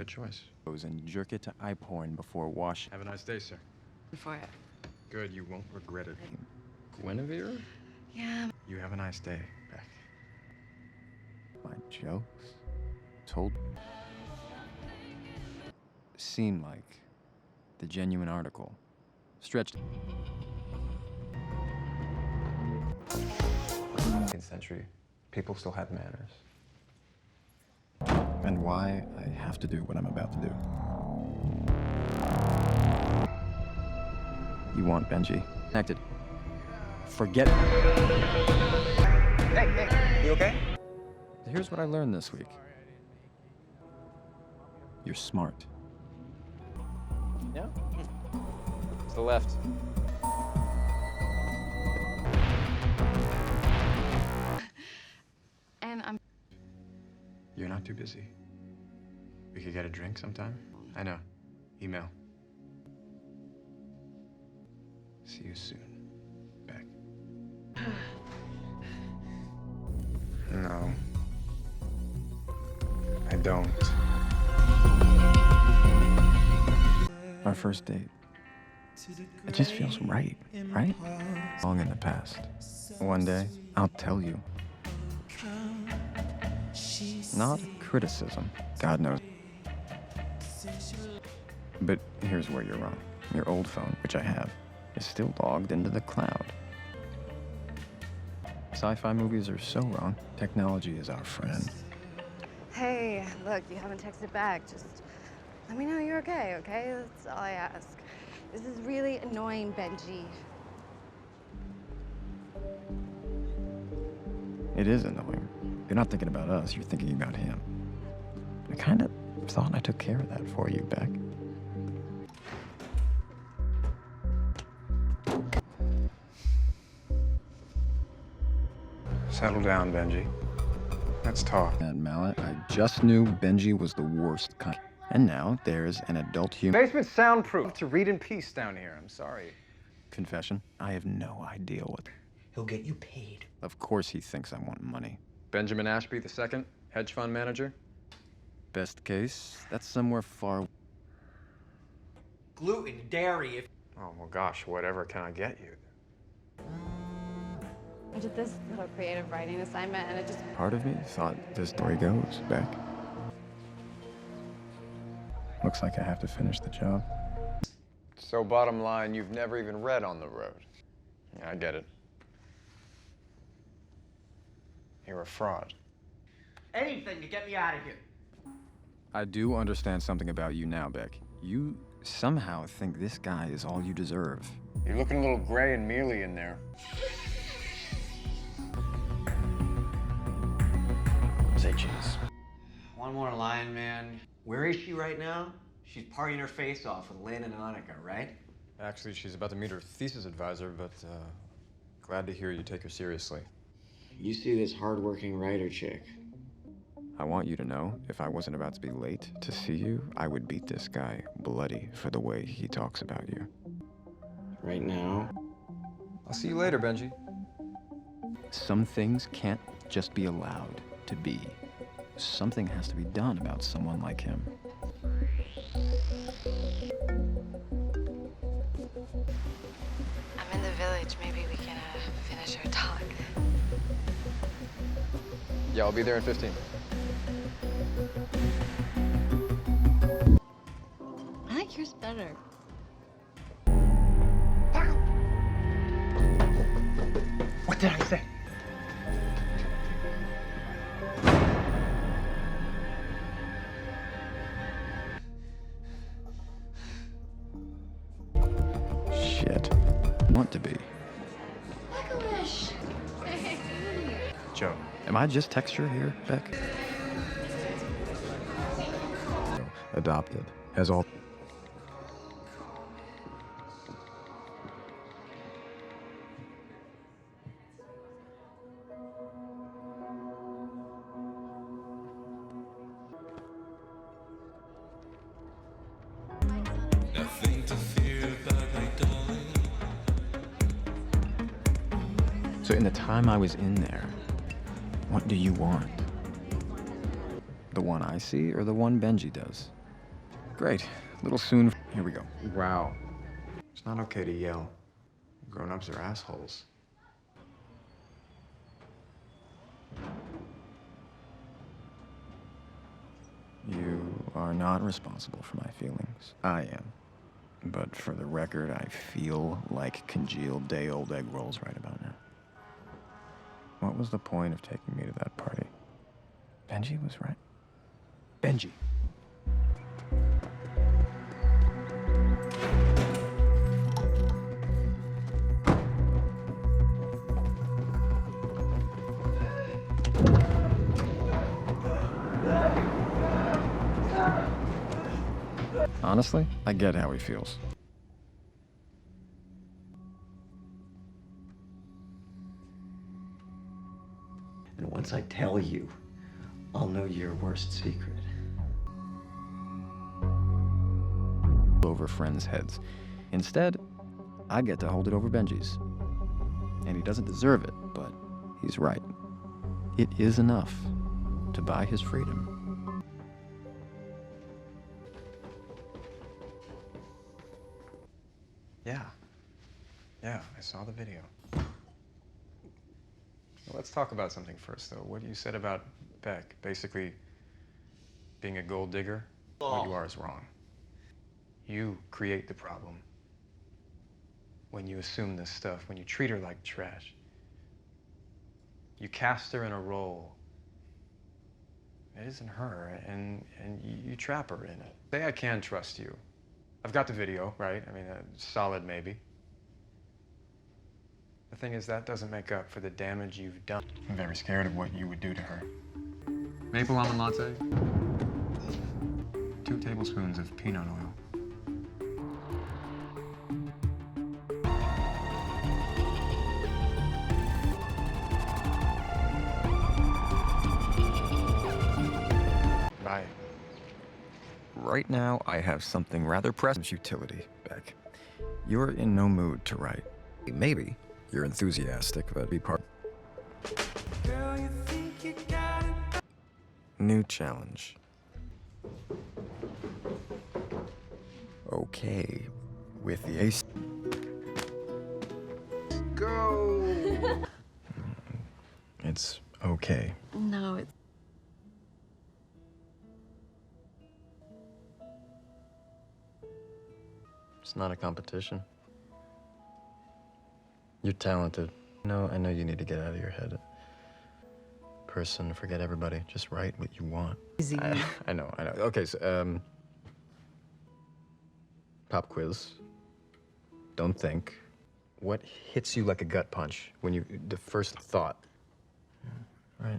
Good choice. And jerk it to eye porn before washing. Have a nice day, sir. For it. Good, you won't regret it. Guinevere? Yeah. You have a nice day, Beck. My jokes told seemed like the genuine article. Stretched. 19th century, people still had manners. And why I have to do what I'm about to do. You want Benji. Acted. Forget it. Hey, you okay? Here's what I learned this week. You're smart. Yeah? To the left. And I'm... You're not too busy. We could get a drink sometime? I know. Email. See you soon, Beck. No. I don't. Our first date. It just feels right? Long in the past. One day, I'll tell you. Not criticism, God knows. But here's where you're wrong. Your old phone, which I have, is still logged into the cloud. Sci-fi movies are so wrong. Technology is our friend. Hey, look, you haven't texted back. Just let me know you're okay, okay? That's all I ask. This is really annoying, Benji. It is annoying. You're not thinking about us, you're thinking about him. I kind of thought I took care of that for you, Beck. Settle down, Benji. Let's talk. That mallet, I just knew Benji was the worst kind. And now there's an adult human. Basement's soundproof. To read in peace down here. I'm sorry. Confession, I have no idea what. He'll get you paid. Of course he thinks I want money. Benjamin Ashby II, hedge fund manager. Best case, that's somewhere far. Gluten, dairy, if... Oh, well, gosh, whatever can I get you? I did this little creative writing assignment, and it just... Part of me thought this story goes, Beck. Looks like I have to finish the job. So bottom line, you've never even read On the Road. Yeah, I get it. You're a fraud. anything to get me out of here. I do understand something about you now, Beck. You somehow think this guy is all you deserve. You're looking a little gray and mealy in there. Say cheese. One more line, man. Where is she right now? She's partying her face off with Lynn and Annika, right? Actually, she's about to meet her thesis advisor, but glad to hear you take her seriously. You see this hardworking writer chick. I want you to know, if I wasn't about to be late to see you, I would beat this guy bloody for the way he talks about you. Right now? I'll see you later, Benji. Some things can't just be allowed to be. Something has to be done about someone like him. I'm in the village. Maybe we can finish our talk. Yeah, I'll be there in 15. I like yours better. What did I say? Shit. Want to be. Licorice! Joe. Am I just texture here, Beck? Adopted, as all. So in the time I was in there, what do you want? The one I see or the one Benji does? Great. A little soon. Here we go. Wow. It's not okay to yell. Grown-ups are assholes. You are not responsible for my feelings. I am. But for the record, I feel like congealed day-old egg rolls right about now. What was the point of taking me to that party? Benji was right. Benji. Honestly, I get how he feels. And once I tell you, I'll know your worst secret. Over friends' heads. Instead, I get to hold it over Benji's. And he doesn't deserve it, but he's right. It is enough to buy his freedom. Yeah, I saw the video. Well, let's talk about something first, though. What you said about Beck, basically being a gold digger, what you are is wrong. You create the problem when you assume this stuff, when you treat her like trash. You cast her in a role. It isn't her, and you trap her in it. Say I can trust you. I've got the video, right? I mean, solid maybe. The thing is, that doesn't make up for the damage you've done. I'm very scared of what you would do to her. Maple almond latte. 2 tablespoons of peanut oil. Bye. Right now, I have something rather pressing. Futility, Beck. You're in no mood to write. Maybe you're enthusiastic, but be part. Girl, you think you got it. New challenge. Okay, with the ace. Go! It's okay. No, it's... It's not a competition. You're talented. No, I know you need to get out of your head. Person, forget everybody. Just write what you want. Easy. I know. Okay, so, pop quiz. Don't think. What hits you like a gut punch when you, the first thought? Right.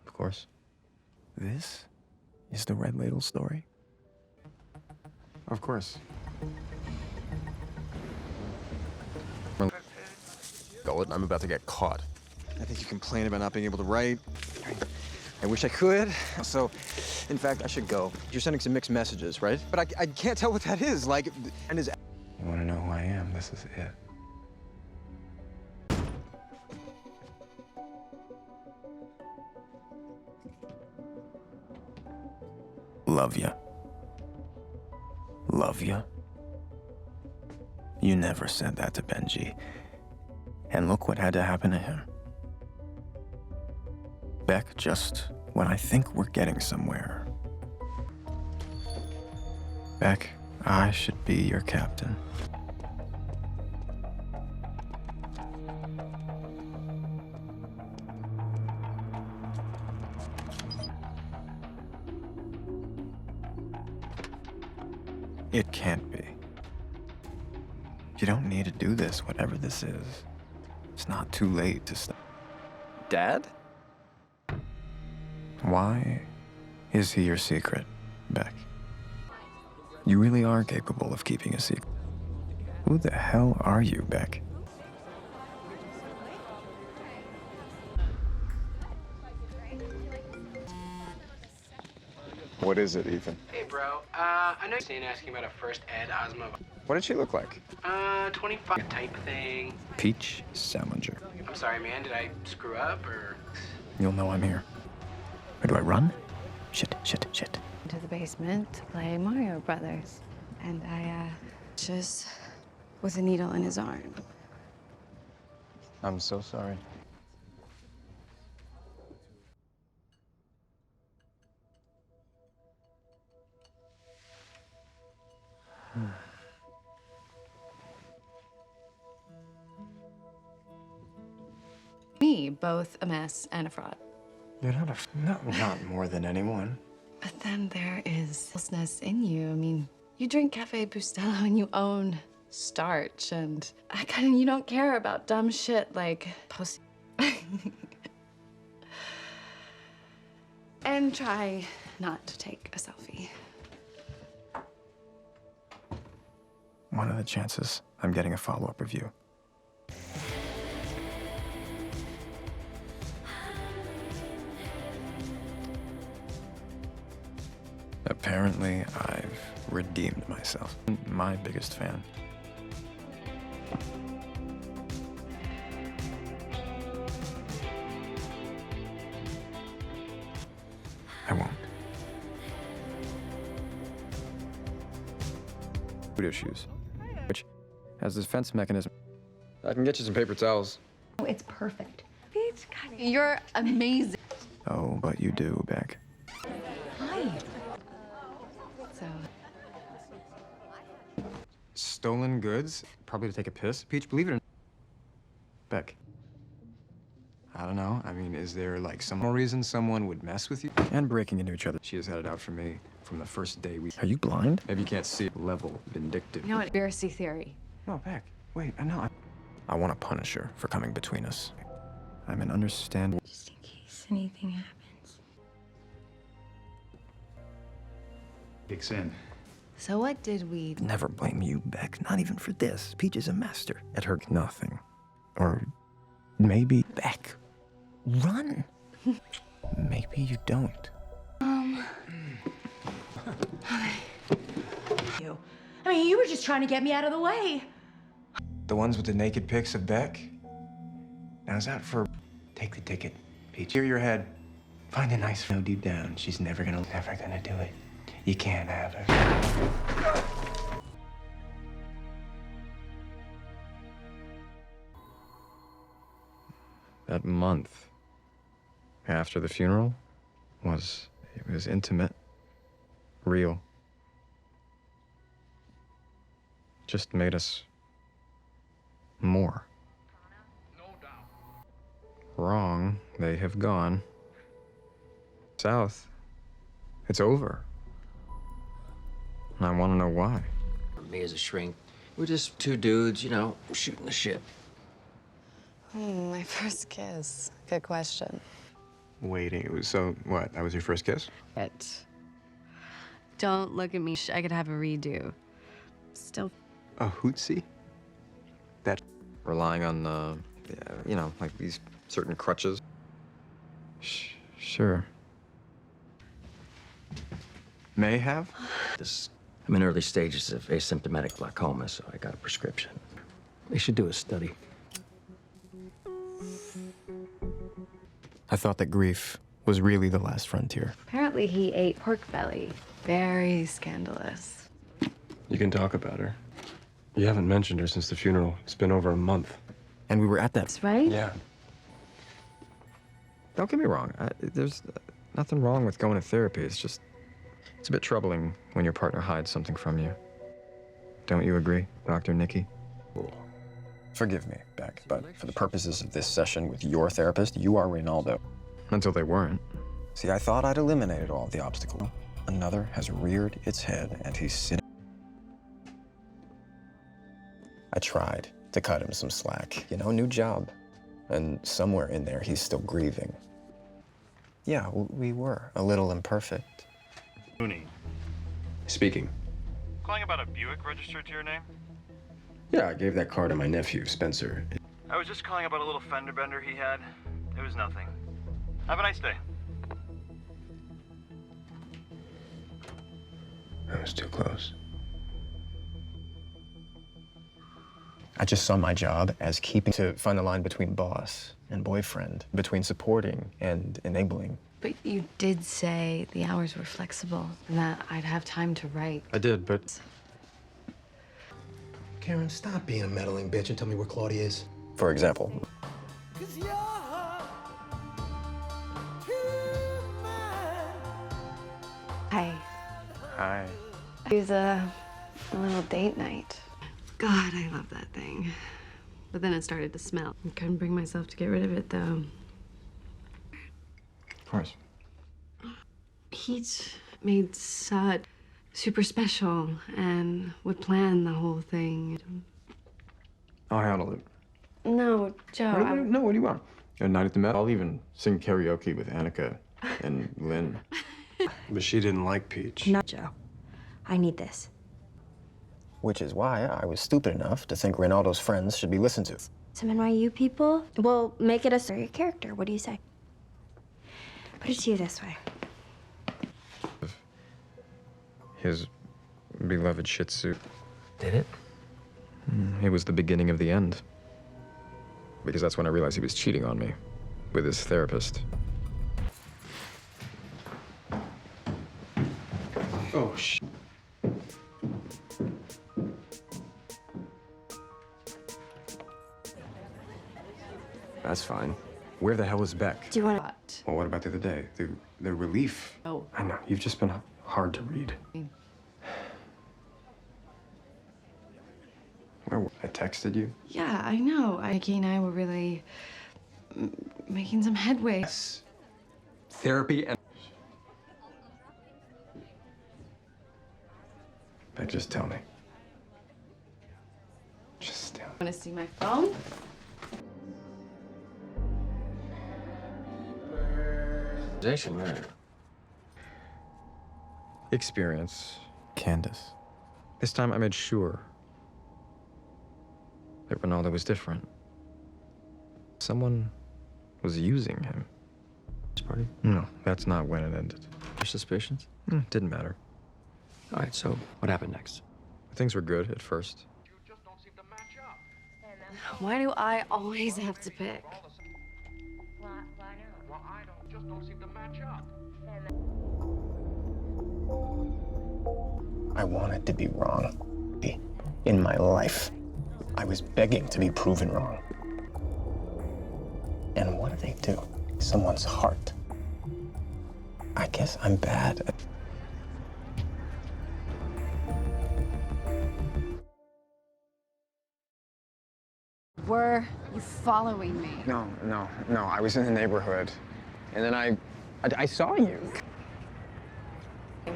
Of course. This is the Red Ladle story? Of course. I'm about to get caught. I think you complain about not being able to write. I wish I could. So, in fact, I should go. You're sending some mixed messages, right? But I can't tell what that is. Like, and is. You want to know who I am? This is it. Love ya. Love ya. You never said that to Benji. And look what had to happen to him. Beck, just when I think we're getting somewhere. Beck, I should be your captain. It can't be. You don't need to do this, whatever this is. It's not too late to stop. Dad? Why is he your secret, Beck? You really are capable of keeping a secret. Who the hell are you, Beck? What is it, Ethan? Hey, bro. I know you're asking about a first ed Ozma. What did she look like? 25 type thing. Peach Salinger. I'm sorry, man. Did I screw up, or? You'll know I'm here. Or do I run? Shit. to the basement to play Mario Brothers. And I, just with a needle in his arm. I'm so sorry. Me, both a mess and a fraud. You're not not more than anyone. But then there is falseness in you. I mean, you drink Cafe Bustelo and you own starch, and you don't care about dumb shit like post. And try not to take a selfie. What are the chances I'm getting a follow-up review? Apparently, I've redeemed myself. My biggest fan. I won't. Food issues, which has this defense mechanism. I can get you some paper towels. Oh, it's perfect. You're amazing. Oh, but you do, Beck. Hi. So, Stolen goods? Probably to take a piss? Peach, believe it or not. Beck. I don't know. I mean, is there like some reason someone would mess with you? And breaking into each other. She has had it out for me from the first day we... Are you blind? Maybe you can't see it. Level, vindictive. you know what? Conspiracy theory. No, Beck. Wait, I know. I want to punish her for coming between us. I'm an understanding. Just in case anything happens. Big sin. So what did we... Never blame you, Beck. Not even for this. Peach is a master at her nothing. Or maybe Beck. Run. Maybe you don't. You. I mean, you were just trying to get me out of the way. The ones with the naked pics of Beck? Now, is that for... Take the ticket, Peach. Clear your head. Find a nice no deep down. She's never gonna do it. You can't have her. That month after the funeral was intimate, real. Just made us more. Wrong, they have gone. South, it's over. And I want to know why. Me as a shrink, we're just two dudes, you know, shooting the shit. my first kiss. Good question. Waiting. So, what? That was your first kiss? Don't look at me. I could have a redo. Still. A hootsie? That... Relying on, you know, like these certain crutches. Sure. May have? I'm in early stages of asymptomatic glaucoma, so I got a prescription. They should do a study. I thought that grief was really the last frontier. Apparently he ate pork belly. Very scandalous. You can talk about her. You haven't mentioned her since the funeral. It's been over a month. And we were at that. That's right? Yeah. Don't get me wrong. There's nothing wrong with going to therapy. It's just, it's a bit troubling when your partner hides something from you. Don't you agree, Dr. Nikki? Forgive me, Beck, but for the purposes of this session with your therapist, you are Reynaldo. Until they weren't. See, I thought I'd eliminated all of the obstacles. Another has reared its head, and he's sitting. I tried to cut him some slack. You know, new job. And somewhere in there, he's still grieving. Yeah, we were a little imperfect. Mooney. Speaking. Calling about a Buick registered to your name? Yeah, I gave that car to my nephew, Spencer. I was just calling about a little fender bender he had. It was nothing. Have a nice day. I was too close. I just saw my job as keeping to find the line between boss and boyfriend, between supporting and enabling. But you did say the hours were flexible and that I'd have time to write. I did, but Karen, stop being a meddling bitch and tell me where Claudia is. For example, Hi. hi. It was a little date night. God, I love that thing. But then it started to smell. I couldn't bring myself to get rid of it, though. of course. He'd made Sud super special and would plan the whole thing. I'll handle it. No, Joe. No, what do you want? A night at the Met? I'll even sing karaoke with Annika and Lynn. But she didn't like Peach. No, Joe. I need this. Which is why I was stupid enough to think Ronaldo's friends should be listened to. Some NYU people will make it a story character. What do you say? Put it to you this way. His beloved Shih Tzu. Did it? It was the beginning of the end. Because that's when I realized he was cheating on me with his therapist. Oh, sh. That's fine. Where the hell is Beck? Do you want to? Well, what about the other day? The relief. Oh. I know, you've just been hard to read. I texted you? Yeah, I know. Ike and I were really making some headway. Yes. Therapy and... Beck, just tell me. Just tell me. Want to see my phone? Right? Experience. Candace. This time I made sure that Ronaldo was different. Someone was using him. Party? No, that's not when it ended. Your suspicions? Didn't matter. All right, so what happened next? Things were good at first. Why do I always have to pick? I wanted to be wrong. In my life, I was begging to be proven wrong. And what do they do? Someone's heart. I guess I'm bad at... Were you following me? No. I was in the neighborhood. And then I saw you.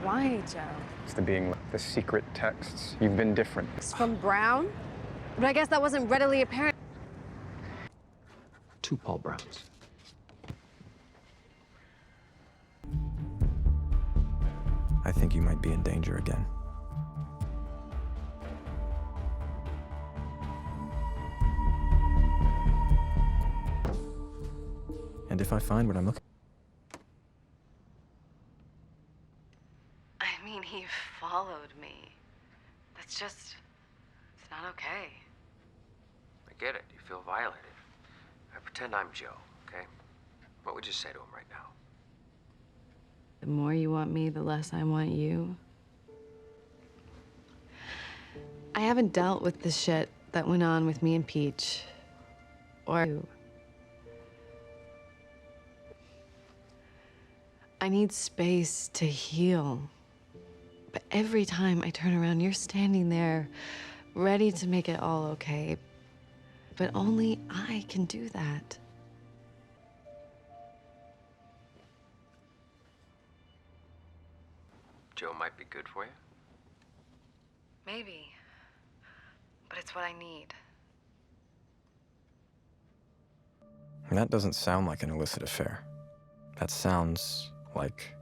Why, Joe? It's the secret texts. You've been different. It's from Brown? But I guess that wasn't readily apparent. 2 Paul Browns. I think you might be in danger again. And if I find what I'm looking... I mean, he followed me. That's just... it's not okay. I get it. You feel violated. I pretend I'm Joe, okay? What would you say to him right now? The more you want me, the less I want you. I haven't dealt with the shit that went on with me and Peach. Or you. I need space to heal. But every time I turn around, you're standing there, ready to make it all okay. But only I can do that. Joe might be good for you? Maybe. But it's what I need. That doesn't sound like an illicit affair. That sounds like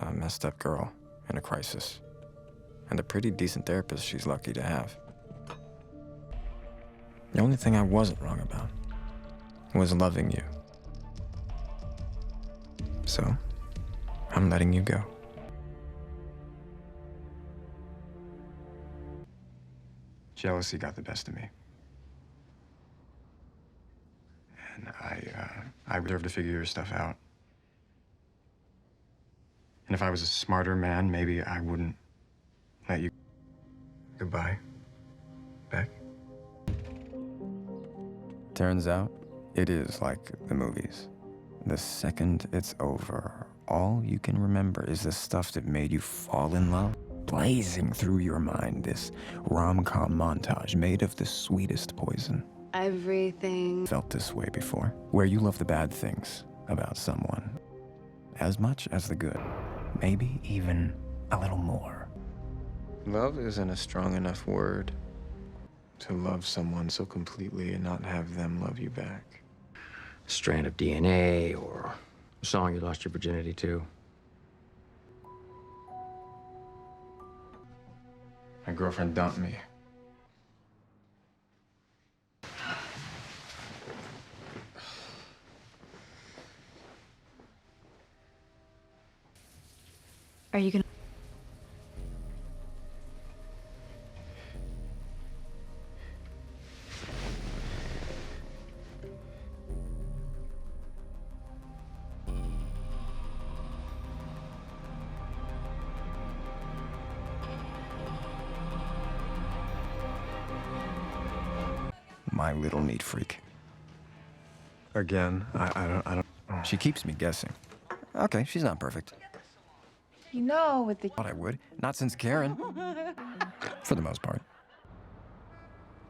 a messed up girl in a crisis. And a pretty decent therapist she's lucky to have. The only thing I wasn't wrong about was loving you. So, I'm letting you go. Jealousy got the best of me. And I deserve to figure your stuff out. And if I was a smarter man, maybe I wouldn't let you. Goodbye, Beck. Turns out, it is like the movies. The second it's over, all you can remember is the stuff that made you fall in love. Blazing through your mind, this rom-com montage made of the sweetest poison. Everything. Felt this way before, where you love the bad things about someone as much as the good, maybe even a little more. Love isn't a strong enough word to love someone so completely and not have them love you back. A strand of DNA or a song you lost your virginity to. My girlfriend dumped me. Are you gonna? My little neat freak. Again, I don't. She keeps me guessing. Okay, she's not perfect. You know, with the... Thought I would. Not since Karen. For the most part.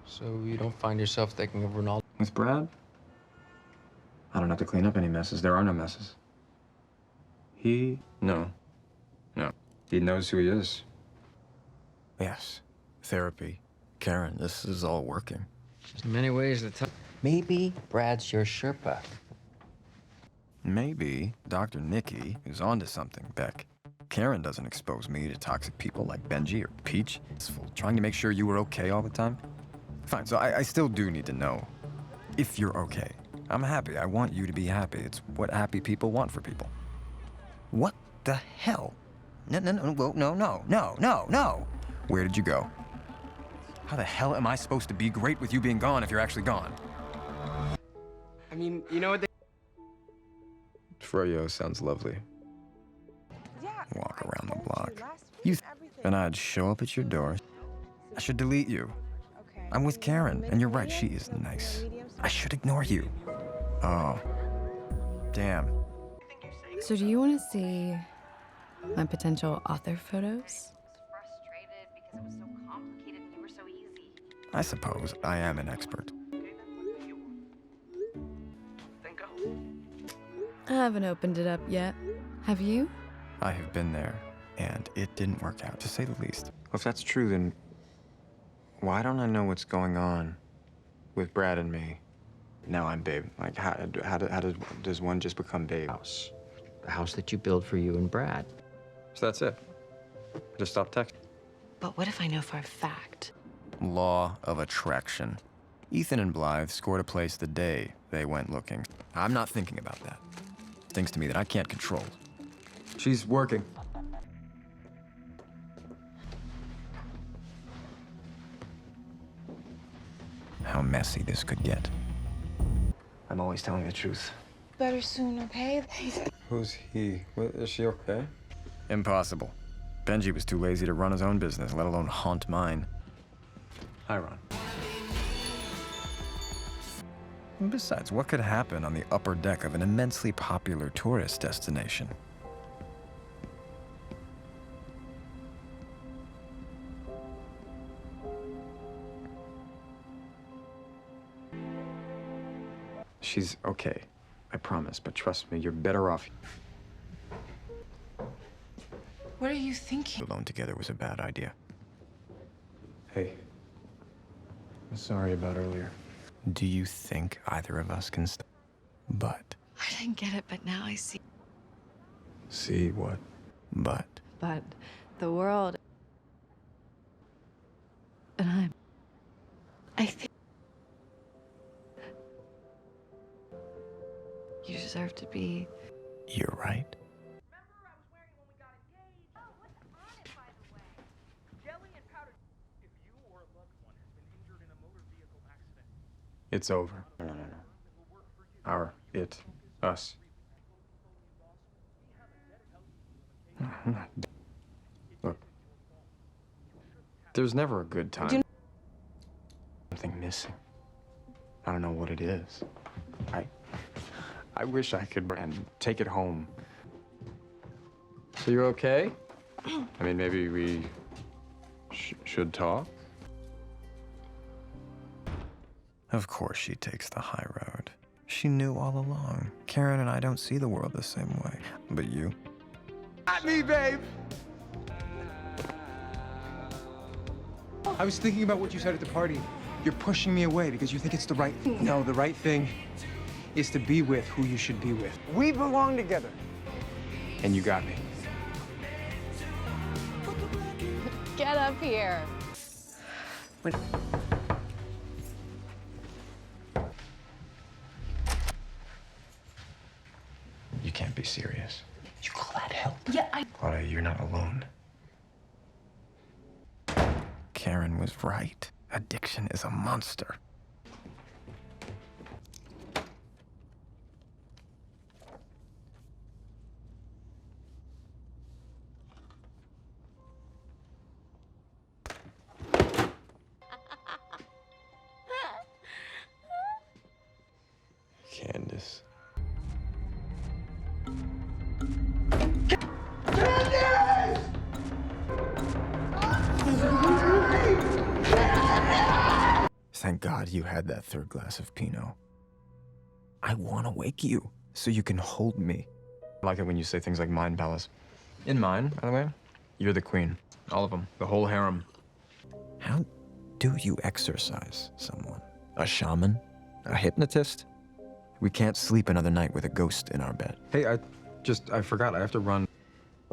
So you don't find yourself thinking of Ronaldo? With Brad, I don't have to clean up any messes. There are no messes. No. He knows who he is. Yes. Therapy. Karen, this is all working. In many ways, maybe Brad's your Sherpa. Maybe Dr. Nikki is onto something, Beck. Karen doesn't expose me to toxic people like Benji or Peach. It's full trying to make sure you were okay all the time. Fine, so I still do need to know if you're okay. I'm happy. I want you to be happy. It's what happy people want for people. What the hell? No. Where did you go? How the hell am I supposed to be great with you being gone if you're actually gone? I mean, you know what they... Froyo sounds lovely. Walk around the block. And I'd show up at your door. I should delete you. I'm with Karen, and you're right, she is nice. I should ignore you. Oh. Damn. So do you want to see my potential author photos? Frustrated because it was so complicated and you were so easy. I suppose I am an expert. I haven't opened it up yet. Have you? I have been there, and it didn't work out, to say the least. Well, if that's true, then why don't I know what's going on with Brad and me? Now I'm Babe. Like, how does one just become Babe? The house that you build for you and Brad. So that's it. Just stop texting. But what if I know for a fact? Law of attraction. Ethan and Blythe scored a place the day they went looking. I'm not thinking about that. Things to me that I can't control. She's working. How messy this could get. I'm always telling the truth. Better soon, okay? Who's he? Is she okay? Impossible. Benji was too lazy to run his own business, let alone haunt mine. Hi, Ron. And besides, what could happen on the upper deck of an immensely popular tourist destination? She's okay. I promise, but trust me, you're better off. What are you thinking? Alone together was a bad idea. Hey. I'm sorry about earlier. Do you think either of us can But. I didn't get it, but now I see. See what? But. But the world and I think you deserve to be. You're right. It's over. No. Us. Look, there's never a good time. Something missing. I don't know what it is. I wish I could and take it home. So you're okay? I mean, maybe we should talk? Of course she takes the high road. She knew all along. Karen and I don't see the world the same way. But you? Not me, babe. I was thinking about what you said at the party. You're pushing me away because you think it's the right thing. No, the right thing is to be with who you should be with. We belong together. And you got me. Get up here. Wait. You can't be serious. You call that help? Yeah, Claudia, you're not alone. Karen was right. Addiction is a monster. Candace. Thank God you had that third glass of Pinot. I want to wake you so you can hold me. I like it when you say things like mind palace. In mine, by the way, you're the queen. All of them. The whole harem. How do you exorcise someone? A shaman? A hypnotist? We can't sleep another night with a ghost in our bed. Hey, I forgot. I have to run.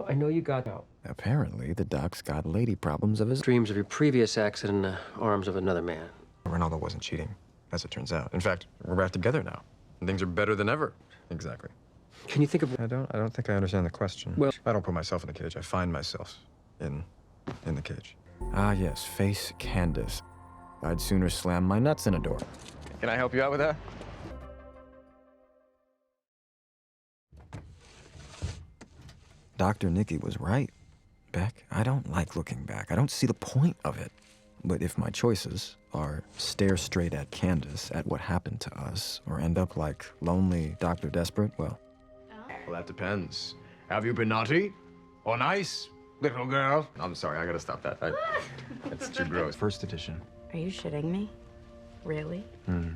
I know you got out. Apparently, the doc's got lady problems of his. Dreams of your previous ex in the arms of another man. Ronaldo wasn't cheating, as it turns out. In fact, we're back together now. And things are better than ever. Exactly. Can you think of... I don't think I understand the question. Well- I don't put myself in the cage. I find myself in the cage. Ah, yes, face Candace. I'd sooner slam my nuts in a door. Can I help you out with that? Dr. Nikki was right, Beck. I don't like looking back. I don't see the point of it. But if my choices are stare straight at Candace, at what happened to us, or end up like lonely Dr. Desperate, well... Well, that depends. Have you been naughty? Or nice, little girl? I'm sorry, I gotta stop that. It's too gross. First edition. Are you shitting me? Really? Hmm.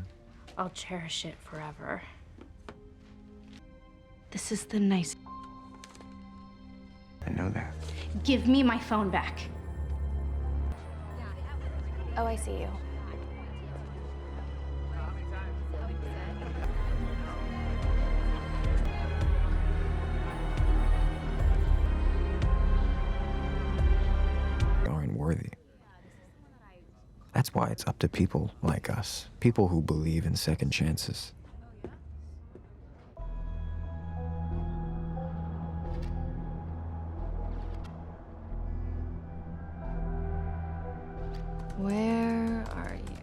I'll cherish it forever. This is the nice. I know that. Give me my phone back. Oh, I see you. Aren't worthy. That's why it's up to people like us. People who believe in second chances. Where are you?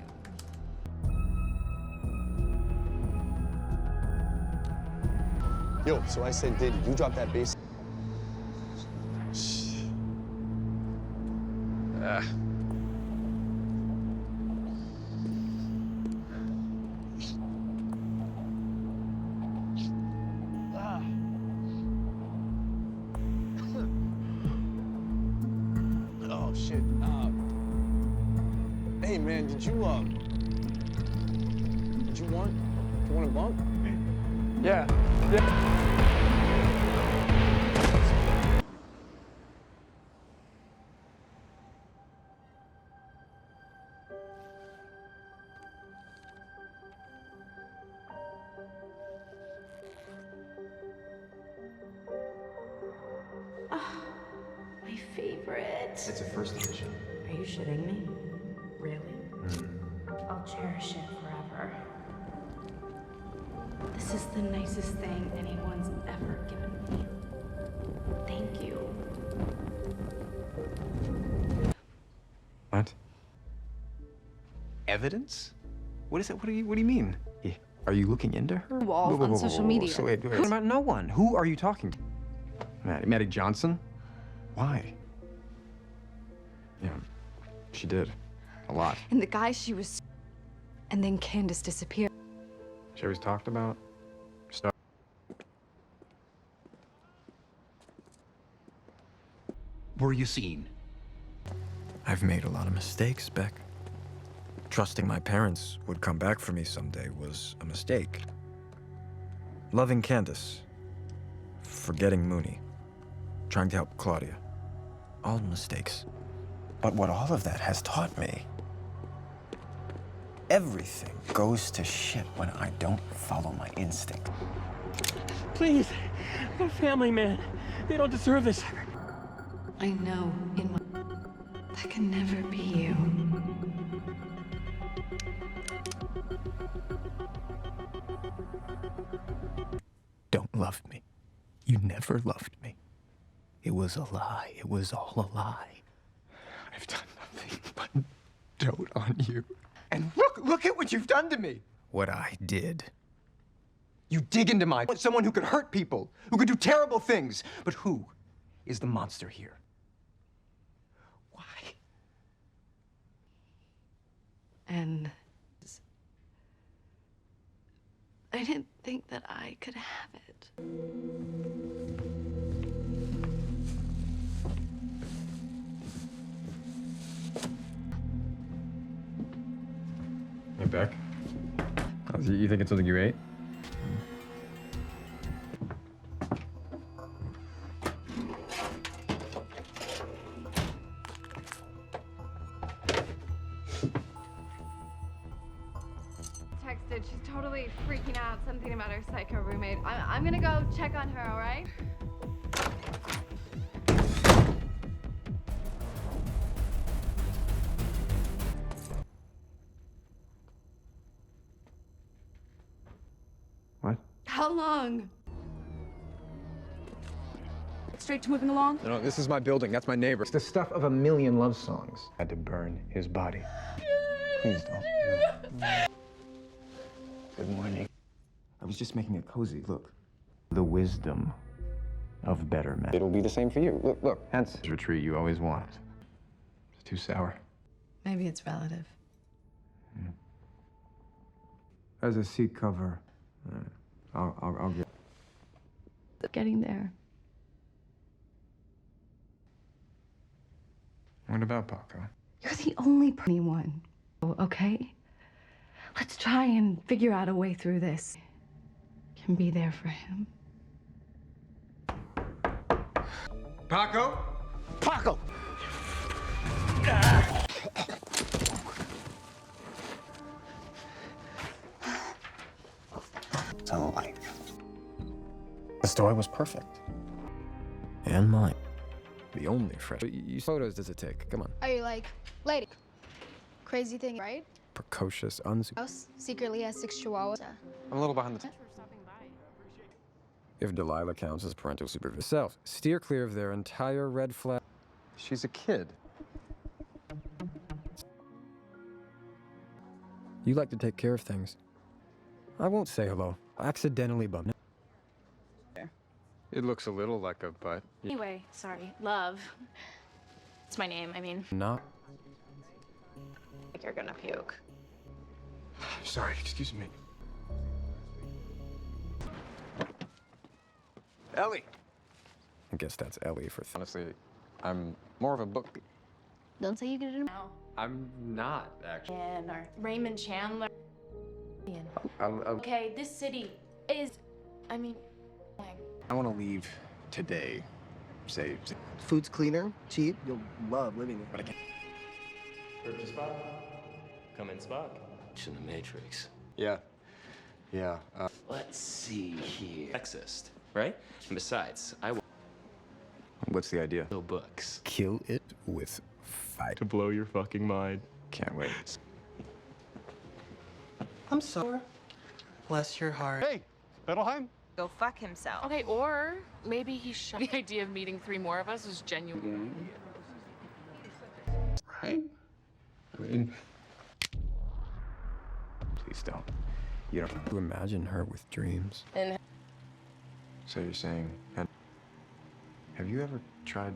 Yo, so I said, did you drop that bass? Oh, shit. Hey, man, did you want a bump? Yeah. My favorite. It's a first edition. Are you shitting me? Really? I'll cherish it forever. This is the nicest thing anyone's ever given me. Thank you. What? Evidence? What is it? What do you mean? Are you looking into her? Walls on social media. So wait. What about no one? Who are you talking to? Maddie Johnson? Why? Yeah, she did. A lot. And the guy she was... And then Candace disappeared. She always talked about stuff. Were you seen? I've made a lot of mistakes, Beck. Trusting my parents would come back for me someday was a mistake. Loving Candace. Forgetting Mooney. Trying to help Claudia. All mistakes. But what all of that has taught me, everything goes to shit when I don't follow my instinct. Please, they're family, man. They don't deserve this. I know in my... That can never be you. Don't love me. You never loved me. It was a lie. It was all a lie. I've done nothing but dote on you. And look at what you've done to me. What I did. You dig into my... Someone who could hurt people, who could do terrible things. But who is the monster here? Why? And... I didn't think that I could have it. Hey, Beck. You think it's something you ate? Texted. She's totally freaking out. Something about her psycho roommate. I'm gonna go check on her, all right? What? How long? Straight to moving along? No, this is my building. That's my neighbor. It's the stuff of a million love songs. Had to burn his body. Please don't. Good morning. I was just making it cozy. Look. The wisdom of better men. It'll be the same for you. Look, hence the retreat you always wanted. It's too sour. Maybe it's relative. As a seat cover, I'll get... Getting there. What about Paco? You're the only one. Okay? Let's try and figure out a way through this. Can be there for him. Paco? Paco! It's a life. The story was perfect. And mine. The only fresh. You photos does it take? Come on. Are you like, lady? Crazy thing, right? Precocious, House secretly has 6 chihuahuas. I'm a little behind the... If Delilah counts as parental supervision. Self, steer clear of their entire red flag. She's a kid. You like to take care of things. I won't say hello. I accidentally bumped. It looks a little like a butt. Anyway, sorry. Love. It's my name, I mean. Not. Like you're gonna puke. Sorry, excuse me. Ellie! I guess that's Ellie for... Honestly, I'm more of a book... Don't say you get it now. I'm not, actually. And or Raymond Chandler. I'm... Okay, this city is, I mean, I want to leave today. Say... Food's cleaner, cheap. You'll love living there. But I can't... Purchase spot. Come in spot. It's in the Matrix. Yeah. Yeah, Let's see here. Sexist, right? And besides, What's the idea? no books. Kill it with fight. To blow your fucking mind. Can't wait. I'm sorry. Bless your heart. Hey, Bettelheim? Go fuck himself. okay, or maybe he shot. The idea of meeting 3 more of us is genuine. Right? I mean... Please don't. You don't... To imagine her with dreams. And So you're saying... Have you ever tried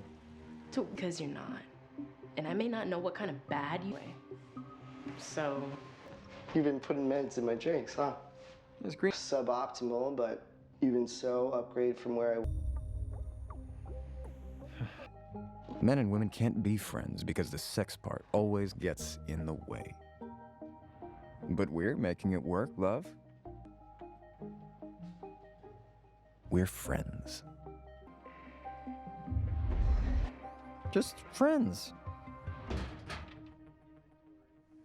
Because you're not. And I may not know what kind of bad you are. So... You've been putting meds in my drinks, huh? It's green. Suboptimal, but even so, upgrade from where I... Men and women can't be friends because the sex part always gets in the way. But we're making it work, love. We're friends. Just friends.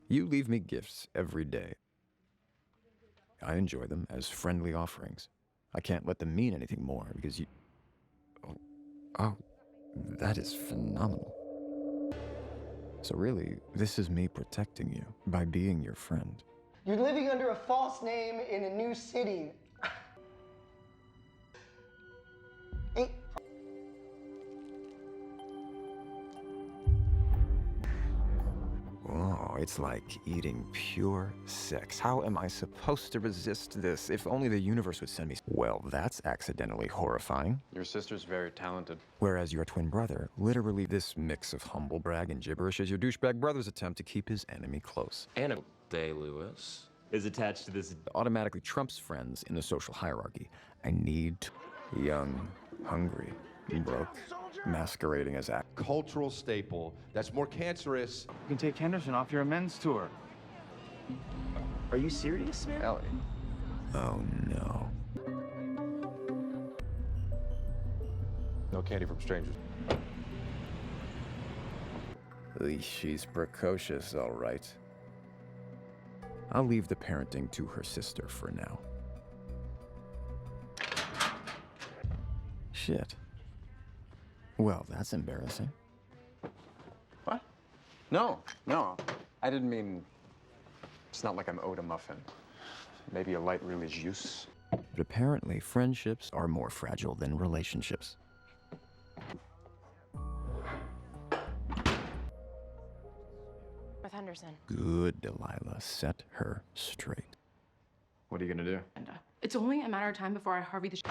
You leave me gifts every day. I enjoy them as friendly offerings. I can't let them mean anything more because you... Oh, that is phenomenal. So really, this is me protecting you by being your friend. You're living under a false name in a new city. Oh, it's like eating pure sex. How am I supposed to resist this? If only the universe would send me... Well, that's accidentally horrifying. Your sister's very talented. Whereas your twin brother, literally this mix of humble brag and gibberish is your douchebag brother's attempt to keep his enemy close. Anna Day-Lewis is attached to this... Automatically trumps friends in the social hierarchy. I need young, hungry, broke, masquerading as act. Cultural staple that's more cancerous. You can take Henderson off your men's tour. Are you serious, man? Ellie. Oh, no. No candy from strangers. She's precocious, all right. I'll leave the parenting to her sister for now. Shit. Well, that's embarrassing. What? No. I didn't mean... It's not like I'm owed a muffin. Maybe a light religieuse. But apparently, friendships are more fragile than relationships. With Henderson. Good, Delilah. Set her straight. What are you gonna do? It's only a matter of time before I Harvey the...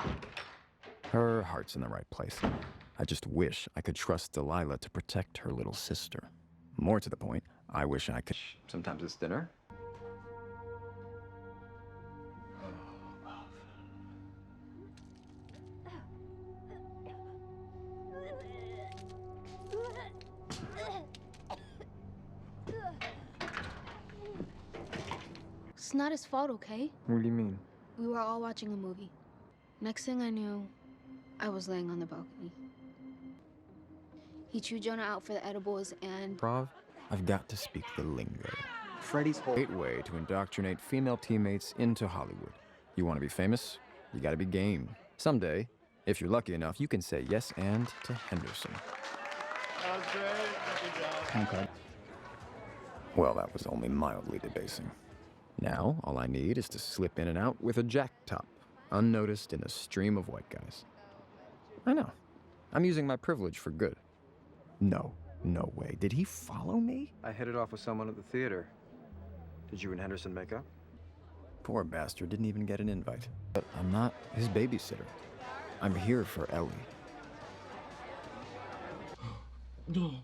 Her heart's in the right place. I just wish I could trust Delilah to protect her little sister. More to the point, I wish I could... Sometimes it's dinner. It's not his fault, okay? What do you mean? We were all watching a movie. Next thing I knew, I was laying on the balcony. He chewed Jonah out for the edibles and... Prov, I've got to speak the lingo. Freddy's whole... Great way to indoctrinate female teammates into Hollywood. You want to be famous? You gotta be game. Someday, if you're lucky enough, you can say yes and to Henderson. That was great. Good job. Okay. Well, that was only mildly debasing. Now, all I need is to slip in and out with a jack top, unnoticed in a stream of white guys. I know. I'm using my privilege for good. No way. Did he follow me? I hit it off with someone at the theater. Did you and Henderson make up? Poor bastard didn't even get an invite. But I'm not his babysitter. I'm here for Ellie. No.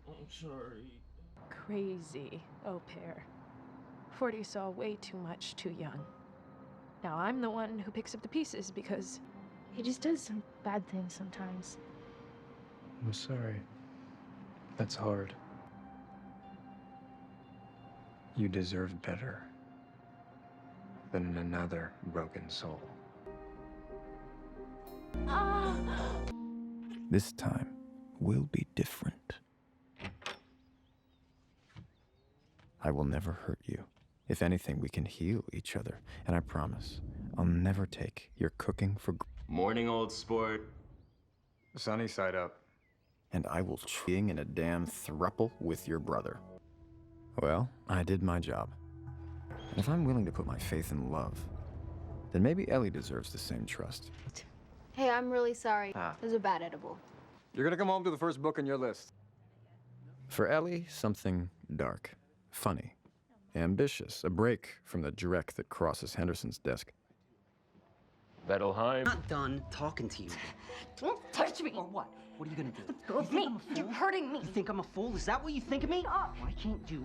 I'm sorry. Crazy au pair. 40 saw way too much too young. Now I'm the one who picks up the pieces because... He just does some bad things sometimes. I'm sorry. That's hard. You deserve better than another broken soul. This time will be different. I will never hurt you. If anything, we can heal each other. And I promise, I'll never take your cooking for granted. Morning, old sport. Sunny side up. And I will being in a damn throuple with your brother. Well, I did my job. And if I'm willing to put my faith in love, then maybe Ellie deserves the same trust. Hey, I'm really sorry. It was a bad edible. You're gonna come home to the first book on your list. For Ellie, something dark, funny, ambitious, a break from the dreck that crosses Henderson's desk. Bettelheim. I'm not done talking to you. Don't touch me! Or what? What are you gonna do? Go with me. You're hurting me. You think I'm a fool? Is that what you think of me? Stop. Why can't you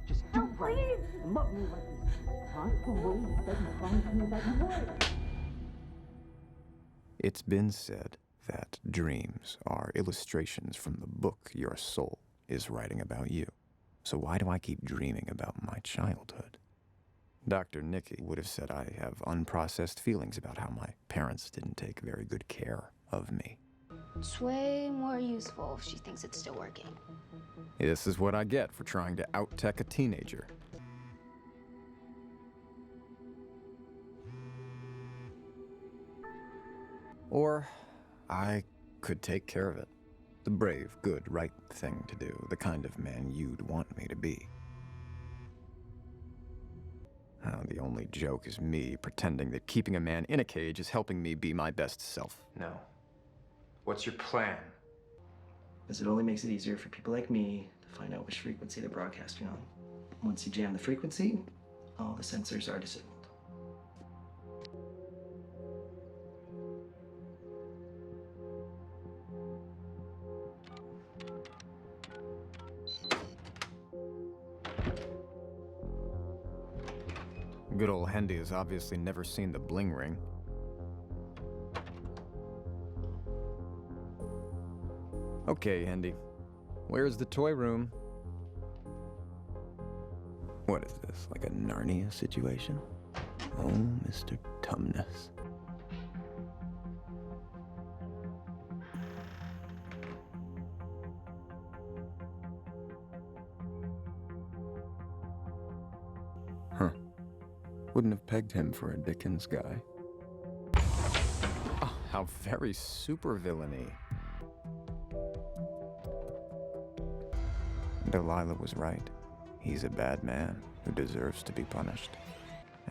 just do right? Please. Love me like this. Huh? The way that you find me that you would. It's been said that dreams are illustrations from the book your soul is writing about you. So why do I keep dreaming about my childhood? Dr. Nikki would have said I have unprocessed feelings about how my parents didn't take very good care of me. It's way more useful if she thinks it's still working. This is what I get for trying to out-tech a teenager. Or I could take care of it. The brave, good, right thing to do. The kind of man you'd want me to be. The only joke is me pretending that keeping a man in a cage is helping me be my best self. No. What's your plan? Because it only makes it easier for people like me to find out which frequency they're broadcasting on. Once you jam the frequency, all the sensors are disabled. Good old Hendy has obviously never seen the bling ring. Okay, Hendy. Where's the toy room? What is this, like a Narnia situation? Oh, Mr. Tumnus. Huh. Wouldn't have pegged him for a Dickens guy. Oh, how very supervillainy. Delilah was right. He's a bad man who deserves to be punished.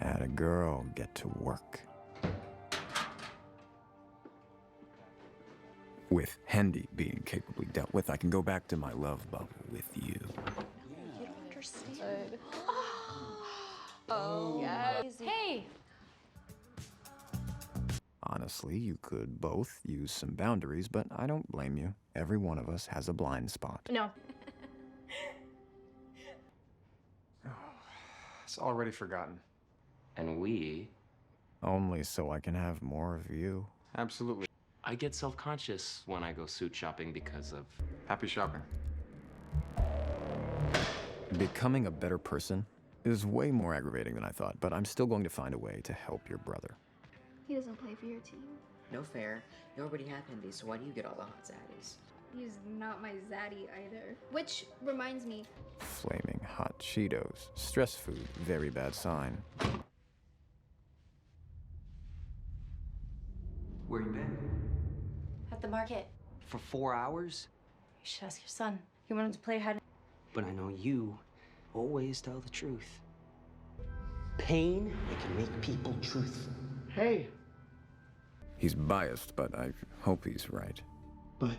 Atta girl, get to work. With Hendy being capably dealt with, I can go back to my love bubble with you. You don't understand. Oh, yes. Hey! Honestly, you could both use some boundaries, but I don't blame you. Every one of us has a blind spot. No. It's already forgotten. And we... Only so I can have more of you. Absolutely. I get self-conscious when I go suit shopping because of... Happy shopping. Becoming a better person is way more aggravating than I thought, but I'm still going to find a way to help your brother. He doesn't play for your team. No fair. You already have Hendy, so why do you get all the hot zaddies? He's not my zaddy either. Which reminds me. Flaming hot Cheetos. Stress food. Very bad sign. Where you been? At the market. For 4 hours? You should ask your son. He wanted to play hide. But I know you always tell the truth. Pain, it can make people truthful. Hey! He's biased, but I hope he's right. But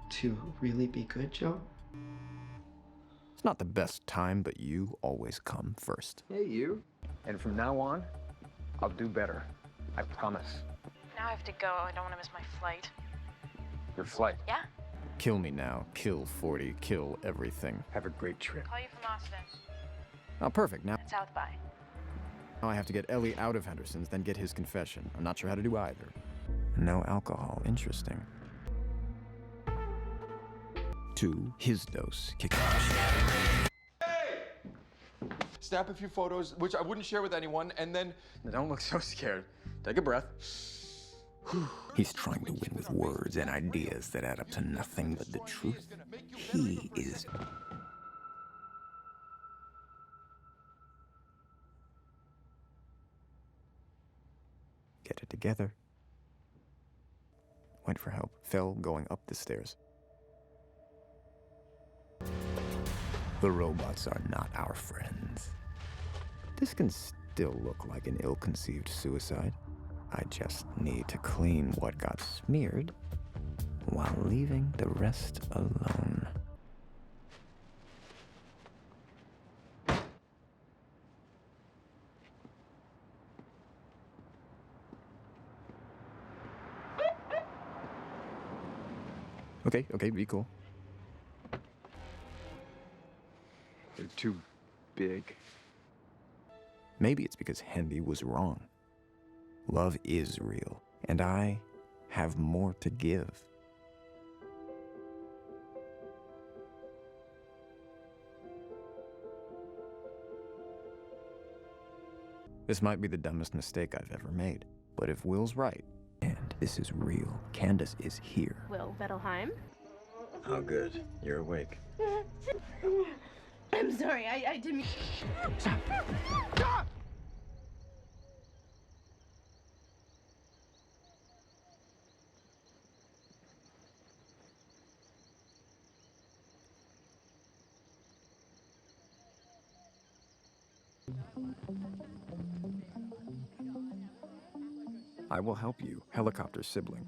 to really be good, Joe? It's not the best time, but you always come first. Hey, you. And from now on, I'll do better. I promise. Now I have to go. I don't want to miss my flight. Your flight. Yeah? Kill me now. Kill 40. Kill everything. Have a great trip. Call you from Austin. Oh, perfect. Now South by. I have to get Ellie out of Henderson's, then get his confession. I'm not sure how to do either. No alcohol. Interesting. 2, his dose. Kick ass. Snap a few photos, which I wouldn't share with anyone, and then... Don't look so scared. Take a breath. He's trying to win with words and ideas that add up to nothing but the truth. He is... Get it together. Went for help. Fell going up the stairs. The robots are not our friends. This can still look like an ill-conceived suicide. I just need to clean what got smeared while leaving the rest alone. Okay, be cool. They're too big. Maybe it's because Hendy was wrong. Love is real, and I have more to give. This might be the dumbest mistake I've ever made, but if Will's right, and this is real, Candace is here. Will Vettelheim? Oh, good. You're awake. I'm sorry, I didn't. I will help you, helicopter sibling.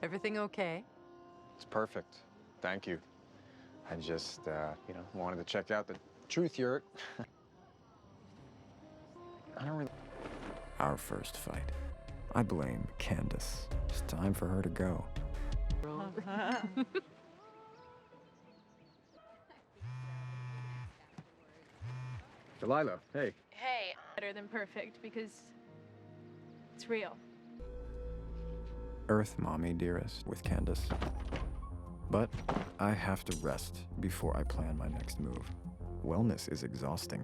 Everything okay? It's perfect. Thank you. I just, wanted to check out the truth yurt. I don't really... Our first fight. I blame Candace. It's time for her to go. Delilah, hey. Hey, better than perfect because it's real. Earth mommy dearest with Candace. But I have to rest before I plan my next move. Wellness is exhausting.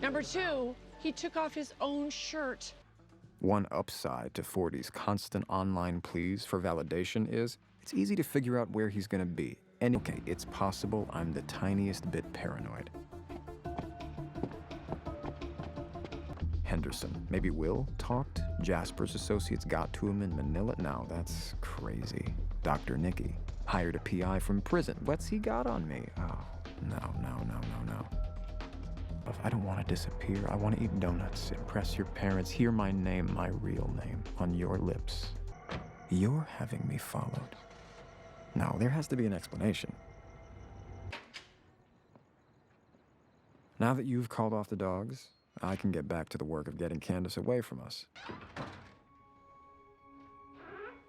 Number 2, he took off his own shirt. One upside to 40's constant online pleas for validation is it's easy to figure out where he's gonna be. And okay, it's possible I'm the tiniest bit paranoid. Henderson. Maybe Will talked? Jasper's associates got to him in Manila? No, that's crazy. Dr. Nicky hired a PI from prison. What's he got on me? Oh, no. I don't want to disappear. I want to eat donuts, impress your parents, hear my name, my real name, on your lips. You're having me followed. Now, there has to be an explanation. Now that you've called off the dogs, I can get back to the work of getting Candace away from us.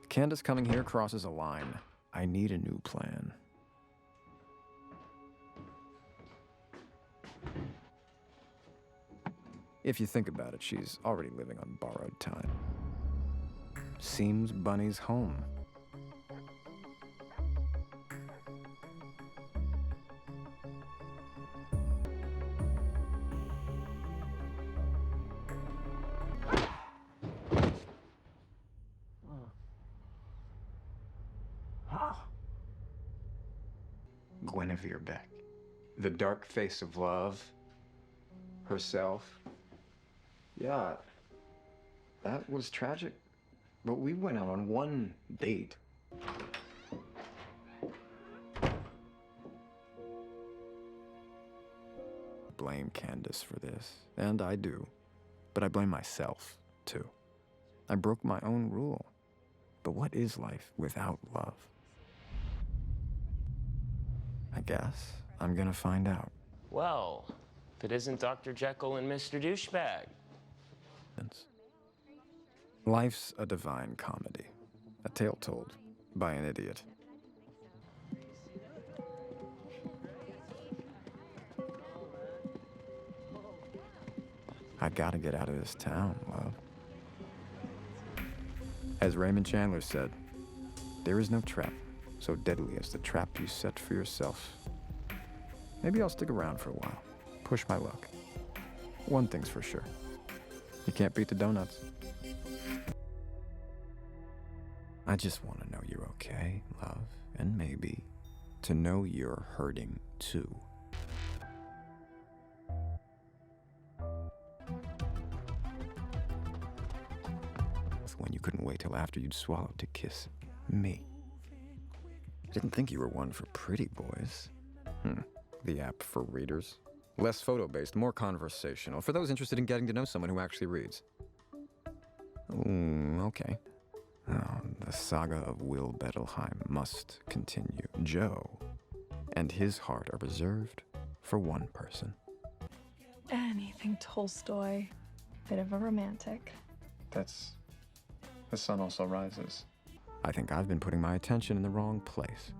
Candace coming here crosses a line. I need a new plan. If you think about it, she's already living on borrowed time. Seems Bunny's home. Guinevere Beck, the dark face of love, herself. Yeah, that was tragic, but we went out on one date. Blame Candace for this, and I do, but I blame myself, too. I broke my own rule, but what is life without love? I guess I'm gonna find out. Well, if it isn't Dr. Jekyll and Mr. Douchebag. Life's a divine comedy, a tale told by an idiot. I gotta get out of this town, love. As Raymond Chandler said, there is no trap so deadly as the trap you set for yourself. Maybe I'll stick around for a while, push my luck. One thing's for sure, you can't beat the donuts. I just want to know you're okay, love, and maybe to know you're hurting too. When you couldn't wait till after you'd swallowed to kiss me. Didn't think you were one for pretty boys. The app for readers. Less photo-based, more conversational. For those interested in getting to know someone who actually reads. Okay. Oh, the saga of Will Bettelheim must continue. Joe and his heart are reserved for one person. Anything Tolstoy. Bit of a romantic. The sun also rises. I think I've been putting my attention in the wrong place.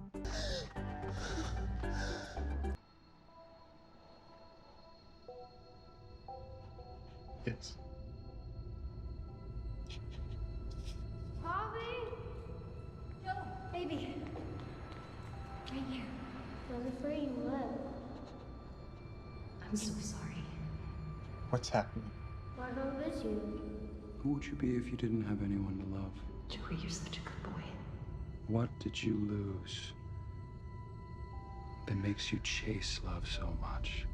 Yes. Bobby! Joe, baby. Right here. I was afraid you would. I'm so sorry. What's happening? Why don't miss you? Who would you be if you didn't have anyone to love? Joey, you're such a good boy. What did you lose that makes you chase love so much?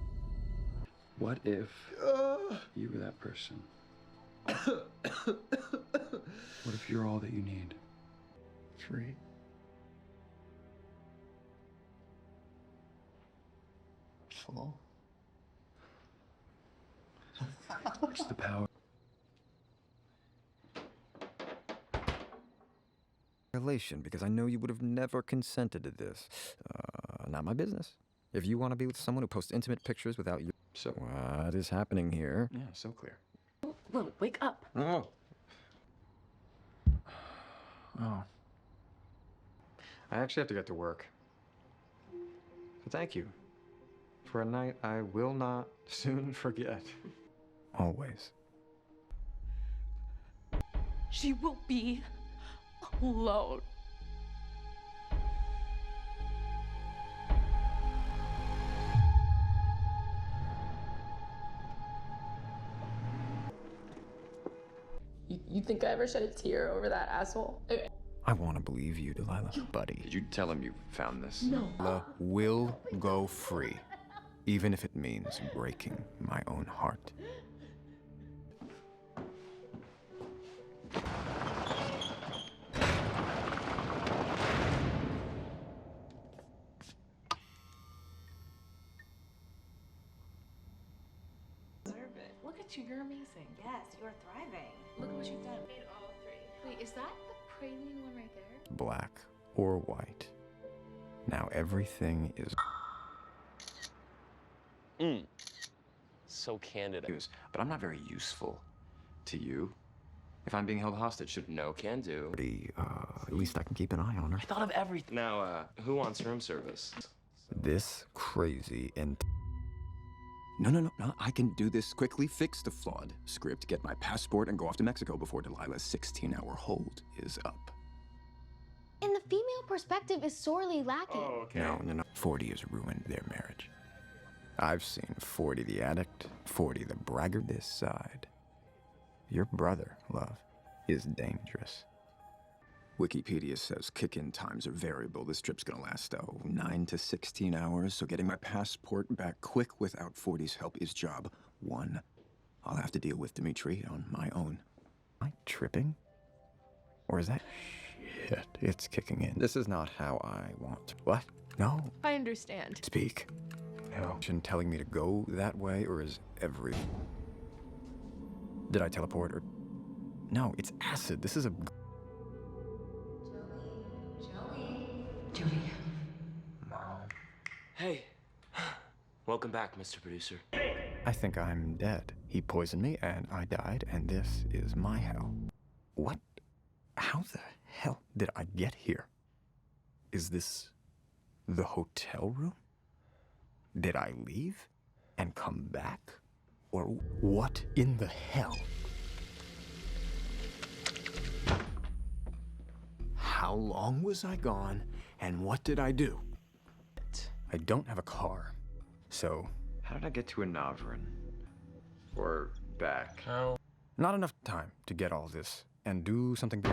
What if you were that person? What if you're all that you need? Free. Full. It's the power. Relation, because I know you would have never consented to this. Not my business. If you want to be with someone who posts intimate pictures without you... So... What is happening here? Yeah, so clear. Will, wake up. Oh. Oh. I actually have to get to work. So thank you. For a night I will not soon forget. Always. She will be alone. You think I ever shed a tear over that asshole? I want to believe you, Delilah. Buddy. Did you tell him you found this? No. Delilah will go free, even if it means breaking my own heart. Look at you, you're amazing. Yes, you're thriving. Look at what you've done. Made all three. Wait, is that the praline one right there? Black or white. Now everything is... So candid. But I'm not very useful to you. If I'm being held hostage, should No can do. At least I can keep an eye on her. I thought of everything. Now, who wants room service? This crazy and... No, I can do this quickly. Fix the flawed script, get my passport, and go off to Mexico before Delilah's 16-hour hold is up. And the female perspective is sorely lacking. No. 40 has ruined their marriage. I've seen 40 the addict, 40 the braggart this side. Your brother, love, is dangerous. Wikipedia says kick-in times are variable. This trip's gonna last, 9 to 16 hours, so getting my passport back quick without 40's help is job 1. I'll have to deal with Dimitri on my own. Am I tripping? Or is that... Shit, it's kicking in. This is not how I want. What? No. I understand. Speak. No. Telling me to go that way, or is every... Did I teleport, or... No, it's acid. This is a... Joey. Hey. Welcome back, Mr. Producer. I think I'm dead. He poisoned me, and I died, and this is my hell. What? How the hell did I get here? Is this the hotel room? Did I leave and come back? Or what in the hell? How long was I gone, and what did I do? I don't have a car, so... How did I get to a Navran? Or back? How? Not enough time to get all this and do something...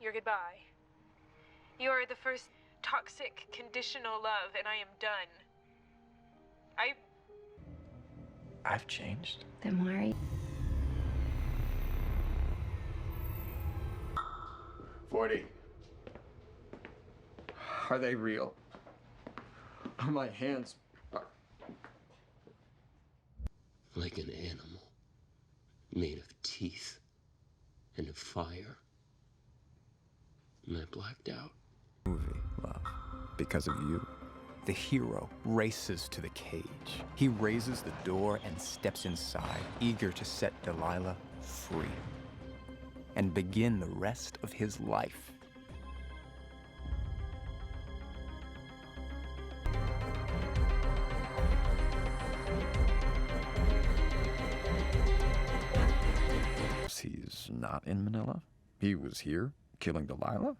Your goodbye. You are the first toxic, conditional love, and I am done. I've changed. Then why are you... 40. Are they real? Are my hands... Like an animal, made of teeth and of fire. And I blacked out. Movie, love. Because of you. The hero races to the cage. He raises the door and steps inside, eager to set Delilah free and begin the rest of his life. He's not in Manila. He was here, killing Delilah?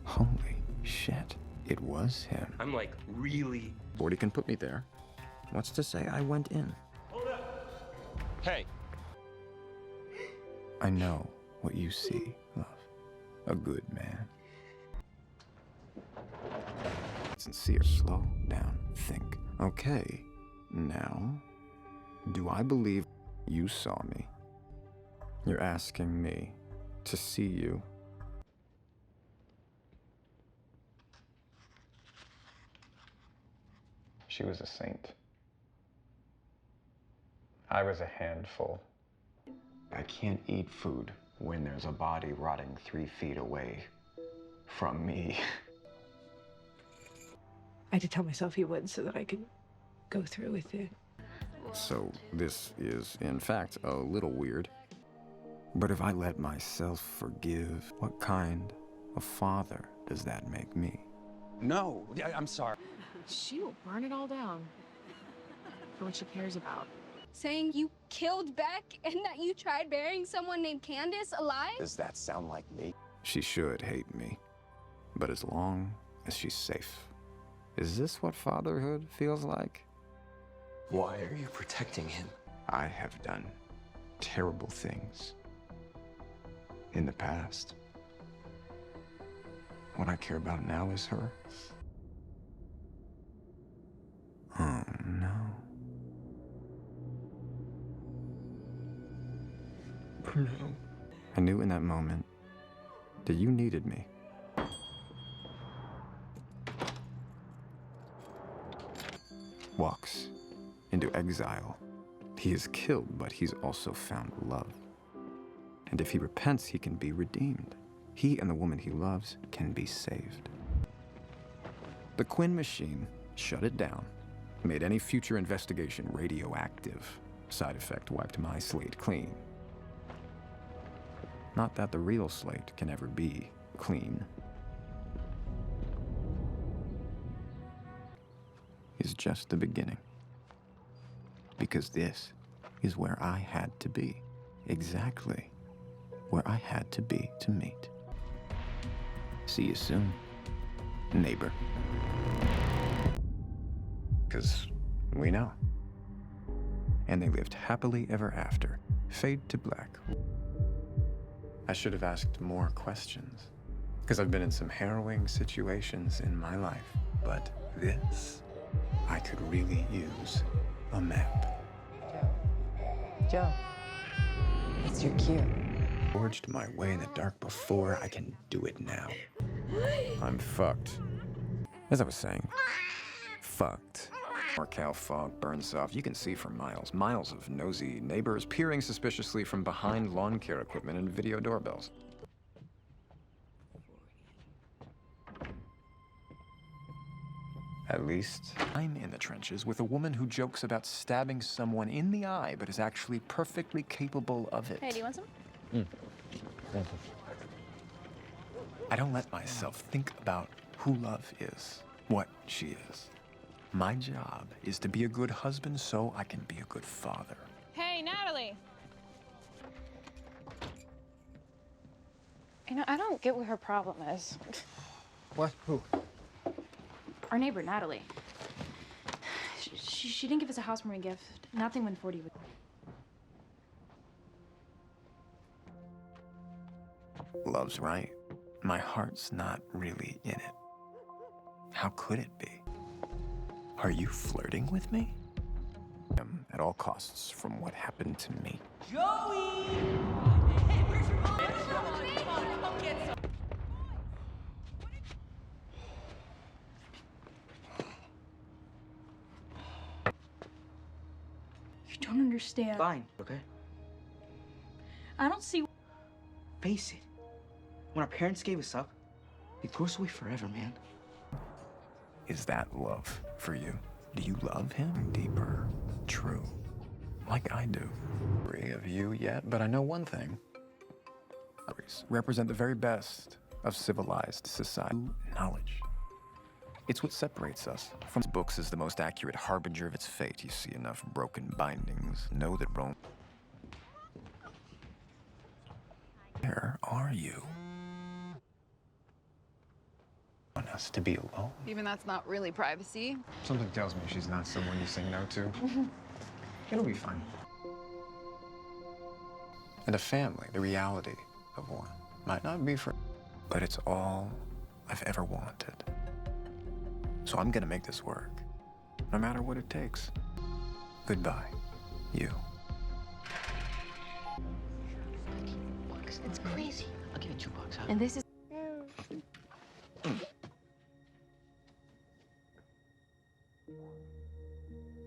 Holy shit, it was him. I'm like, really? Forty can put me there. What's to say I went in? Hey. I know what you see, love. A good man. Sincere, slow down, think. Okay, now, do I believe you saw me? You're asking me to see you. She was a saint. I was a handful. I can't eat food when there's a body rotting 3 feet away from me. I had to tell myself he would so that I could go through with it. So this is, in fact, a little weird. But if I let myself forgive, what kind of father does that make me? No, I'm sorry. She will burn it all down for what she cares about. Saying you killed Beck and that you tried burying someone named Candace alive? Does that sound like me? She should hate me, but as long as she's safe. Is this what fatherhood feels like? Why are you protecting him? I have done terrible things in the past. What I care about now is her. Oh, no. No. I knew in that moment that you needed me. Walks into exile. He is killed, but he's also found love. And if he repents, he can be redeemed. He and the woman he loves can be saved. The Quinn machine shut it down, made any future investigation radioactive. Side effect wiped my slate clean. Not that the real slate can ever be clean. Is just the beginning. Because this is where I had to be. Exactly where I had to be to meet. See you soon, neighbor. Because we know. And they lived happily ever after. Fade to black. I should have asked more questions. Because I've been in some harrowing situations in my life. But this, I could really use a map. Joe, it's your cue. Forged my way in the dark before, I can do it now. I'm fucked. As I was saying, fucked. Markel fog burns off. You can see for miles. Miles of nosy neighbors peering suspiciously from behind lawn care equipment and video doorbells. At least I'm in the trenches with a woman who jokes about stabbing someone in the eye, but is actually perfectly capable of it. Hey, do you want some? Thank you. I don't let myself think about who love is, what she is. My job is to be a good husband so I can be a good father. Hey, Natalie. You know, I don't get what her problem is. What? Who? Our neighbor, Natalie. She didn't give us a housewarming gift. Nothing when 40 would. Love's right. My heart's not really in it. How could it be? Are you flirting with me? At all costs from what happened to me. Joey! Hey, where's your mom? Come get some. You don't understand. Fine, okay? I don't see. Face it. When our parents gave us up, they threw us away forever, man. Is that love for you? Do you love him deeper? True. Like I do. Of you yet, but I know one thing. Represent the very best of civilized society. Knowledge. It's what separates us from books is the most accurate harbinger of its fate. You see enough broken bindings, know that Rome. Where are you? Want us to be alone? Even that's not really privacy. Something tells me she's not someone you say no to. It'll be fine. And a family, the reality of one, might not be for... But it's all I've ever wanted. So I'm gonna make this work, no matter what it takes. Goodbye, you. It's crazy. I'll give you $2, huh? And this is...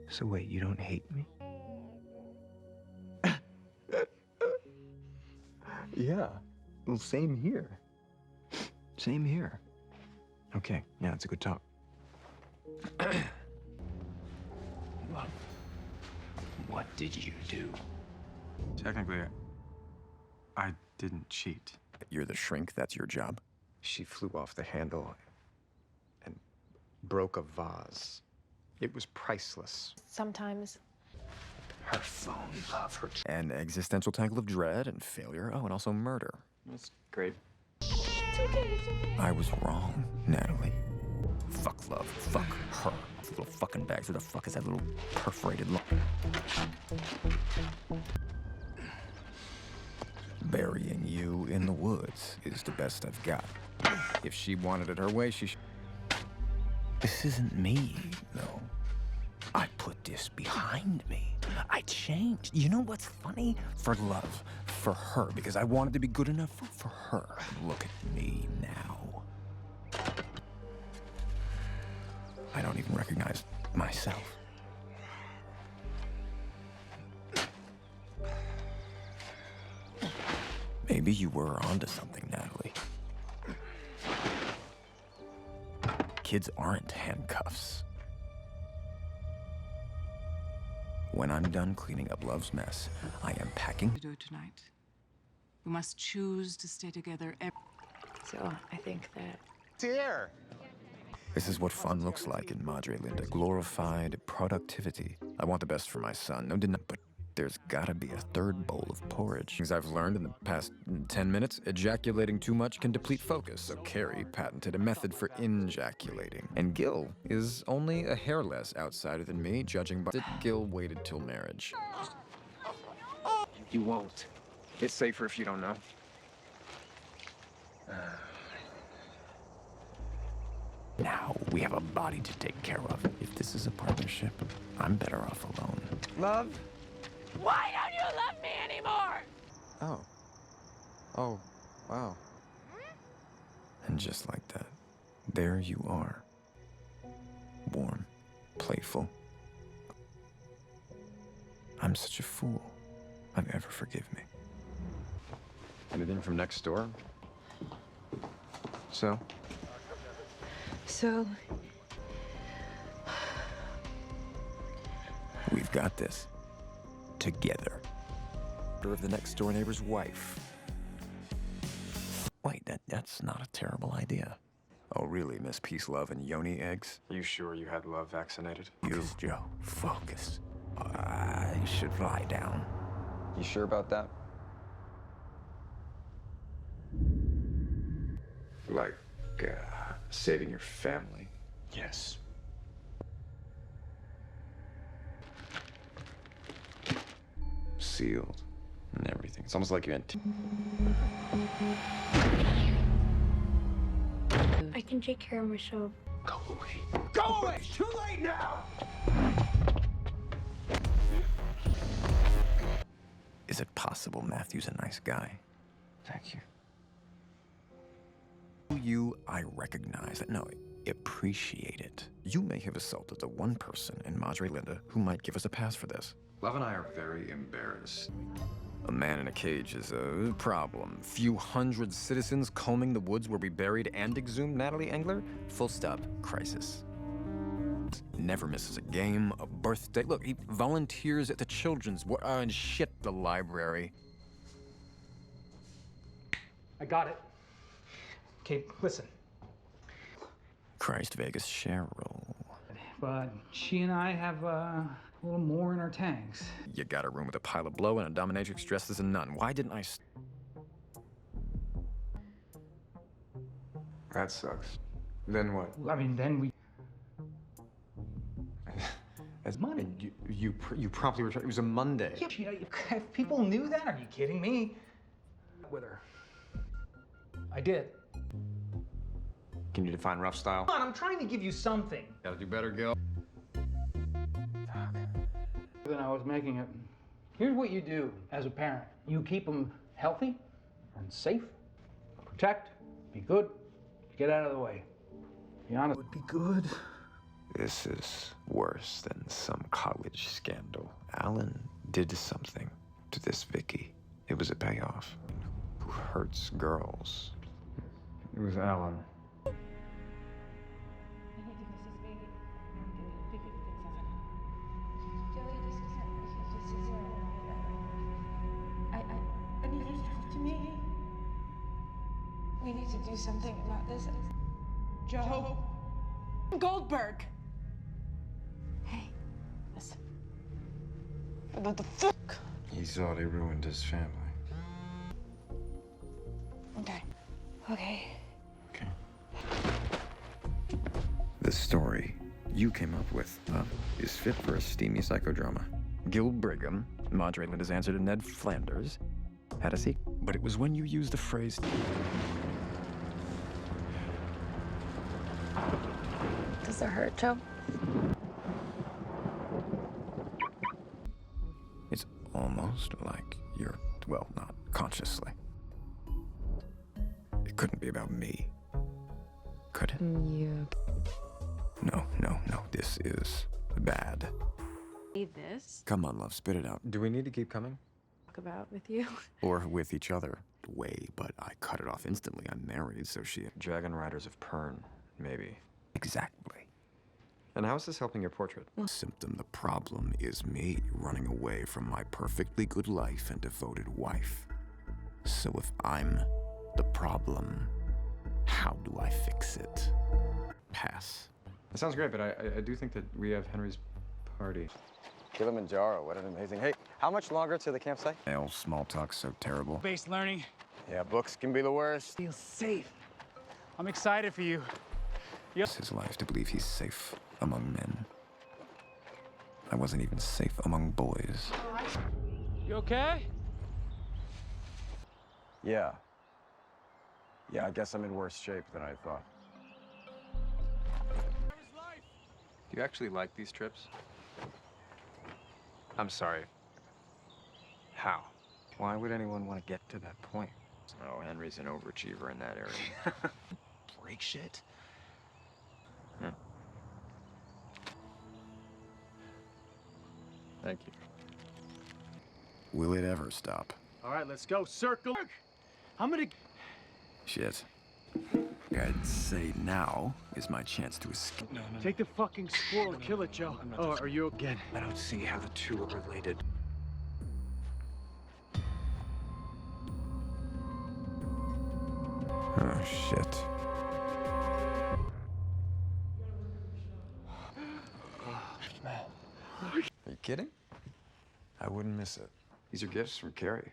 So wait, you don't hate me? Yeah. Well, same here. Same here. Okay, yeah, it's a good talk. Love, what did you do? Technically, I didn't cheat. You're the shrink, that's your job? She flew off the handle and broke a vase. It was priceless. Sometimes. Her phone, love, her... An existential tangle of dread and failure. Oh, and also murder. That's great. It's okay, it's okay. I was wrong, Natalie. Fuck love, fuck her. Little fucking bags. Where the fuck is that little perforated Burying you in the woods is the best I've got. If she wanted it her way, she should... This isn't me, though. I put this behind me. I changed. You know what's funny? For love. For her. Because I wanted to be good enough for her. Look at me now. I don't even recognize myself. Maybe you were onto something, Natalie. Kids aren't handcuffs. When I'm done cleaning up Love's mess, I am packing. To do it tonight. We must choose to stay together. So I think that... Here. This is what fun looks like in Madre Linda. Glorified productivity. I want the best for my son. No deny, but there's gotta be a third bowl of porridge. Things I've learned in the past 10 minutes, ejaculating too much can deplete focus, so Carrie patented a method for injaculating. And Gil is only a hair less outsider than me, judging by... Gil waited till marriage. You won't. It's safer if you don't know. Now we have a body to take care of. If this is a partnership, I'm better off alone. Love? Why don't you love me anymore? Oh. Oh, wow. And just like that, there you are. Warm, playful. I'm such a fool. I've ever forgive me. Anything from next door? So? So... We've got this. Together. Of the next door neighbor's wife. Wait, that's not a terrible idea. Oh, really, Miss Peace, Love, and Yoni eggs? You sure you had love vaccinated? Focus, Joe. Focus. I should lie down. You sure about that? Like, saving your family? Yes. Sealed and everything. It's almost like you had... I can take care of myself. Go away. Go away! It's too late now! Is it possible Matthew's a nice guy? Thank you. I recognize it. No, appreciate it. You may have assaulted the one person in Madre Linda who might give us a pass for this. Love and I are very embarrassed. A man in a cage is a problem. Few hundred citizens combing the woods where we buried and exhumed Natalie Engler? Full stop. Crisis. Never misses a game, a birthday. Look, he volunteers at the children's and shit, the library. I got it. Okay, listen. Christ, Vegas, Cheryl. But she and I have a little more in our tanks. You got a room with a pile of blow and a dominatrix dressed as a nun. Why didn't I... That sucks. Then what? I mean, then we... As money. You promptly returned. It was a Monday. Yeah, you know, if people knew that, are you kidding me? With her. I did. Can you define rough style? Come on, I'm trying to give you something. Gotta do better, Gil. Then I was making it. Here's what you do as a parent. You keep them healthy and safe. Protect. Be good. Get out of the way. Be honest. Would be good. This is worse than some college scandal. Alan did something to this Vicky. It was a payoff. Who hurts girls? It was Alan. I need you to talk to me. We need to do something about this. Joe. Goldberg. Hey, listen. What the fuck? He thought he ruined his family. Okay. Okay. The story you came up with is fit for a steamy psychodrama. Gil Brigham, Madre Linda's answer to Ned Flanders, had a sequel. But it was when you used the phrase... Does it hurt, Joe? It's almost like you're, well, not consciously. It couldn't be about me, could it? You. No. This is bad. Need this. Come on, love, spit it out. Do we need to keep coming? Talk about with you. Or with each other. Way, but I cut it off instantly. I'm married, so she... Dragon Riders of Pern, maybe. Exactly. And how is this helping your portrait? Symptom. The problem is me running away from my perfectly good life and devoted wife. So if I'm the problem, how do I fix it? Pass. That sounds great, but I do think that we have Henry's party. Kilimanjaro, what an amazing... Hey, how much longer to the campsite? Male small talk's so terrible. Based learning. Yeah, books can be the worst. Feel safe. I'm excited for you. It's his life to believe he's safe among men. I wasn't even safe among boys. You okay? Yeah. Yeah, I guess I'm in worse shape than I thought. Do you actually like these trips? I'm sorry. How? Why would anyone want to get to that point? Oh, Henry's an overachiever in that area. Break shit. Thank you. Will it ever stop? All right, let's go. Circle. I'm gonna... Shit. I'd say now is my chance to escape. No. Take the fucking squirrel and kill it, Joe. Oh, are you again? I don't see how the two are related. Oh, shit. Are you kidding? I wouldn't miss it. These are gifts from Carrie.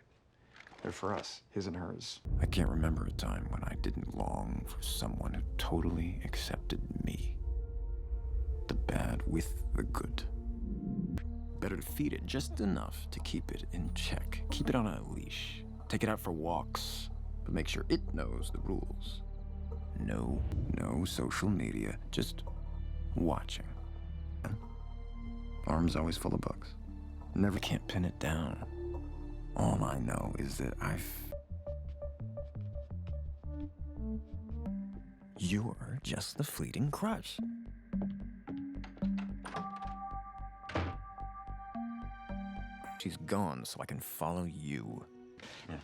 They're for us, his and hers. I can't remember a time when I didn't long for someone who totally accepted me. The bad with the good. Better to feed it just enough to keep it in check. Keep it on a leash. Take it out for walks, but make sure it knows the rules. No social media, just watching. Arms always full of bugs. Never can't pin it down. All I know is that you're just the fleeting crush. She's gone, so I can follow you. Yeah.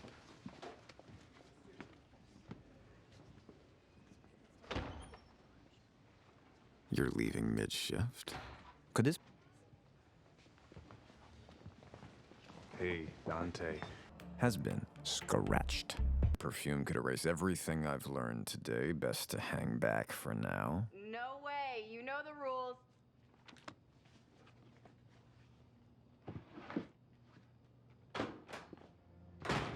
You're leaving mid-shift? Could this... Hey, Dante. Has been scratched. Perfume could erase everything I've learned today. Best to hang back for now. No way. You know the rules.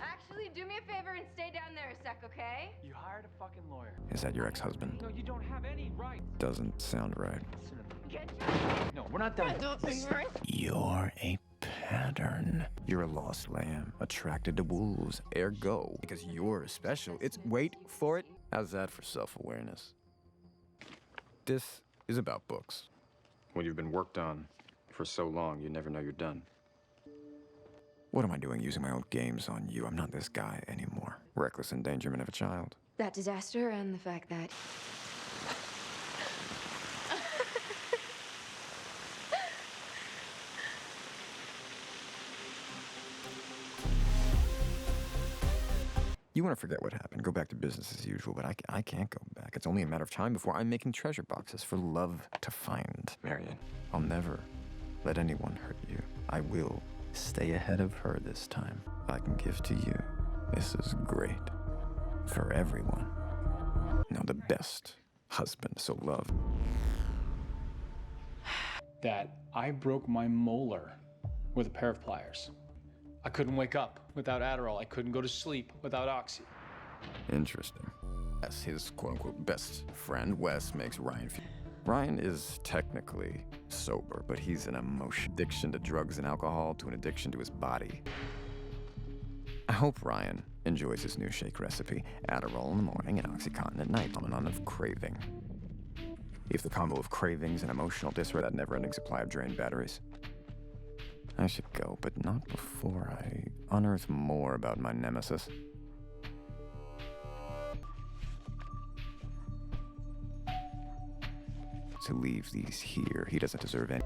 Actually, do me a favor and stay down there a sec, okay? You hired a fucking lawyer. Is that your ex-husband? No, you don't have any rights. Doesn't sound right. No, we're not done. You're a pattern. You're a lost lamb, attracted to wolves. Ergo, because you're special, it's wait for it. How's that for self-awareness? This is about books. When you've been worked on for so long, you never know you're done. What am I doing using my own games on you? I'm not this guy anymore. Reckless endangerment of a child. That disaster and the fact that... You want to forget what happened, go back to business as usual, but I can't go back. It's only a matter of time before I'm making treasure boxes for love to find. Marion. I'll never let anyone hurt you. I will stay ahead of her this time. I can give to you. This is great. For everyone. Now the best husband, so love. That I broke my molar with a pair of pliers. I couldn't wake up without Adderall. I couldn't go to sleep without Oxy. Interesting. As his quote-unquote best friend, Wes, makes Ryan feel. Ryan is technically sober, but he's an emotion addiction to drugs and alcohol to an addiction to his body. I hope Ryan enjoys his new shake recipe, Adderall in the morning and Oxycontin at night, phenomenon of craving. If the combo of cravings and emotional disarray, that never-ending supply of drained batteries. I should go, but not before I unearth more about my nemesis. To leave these here, he doesn't deserve any.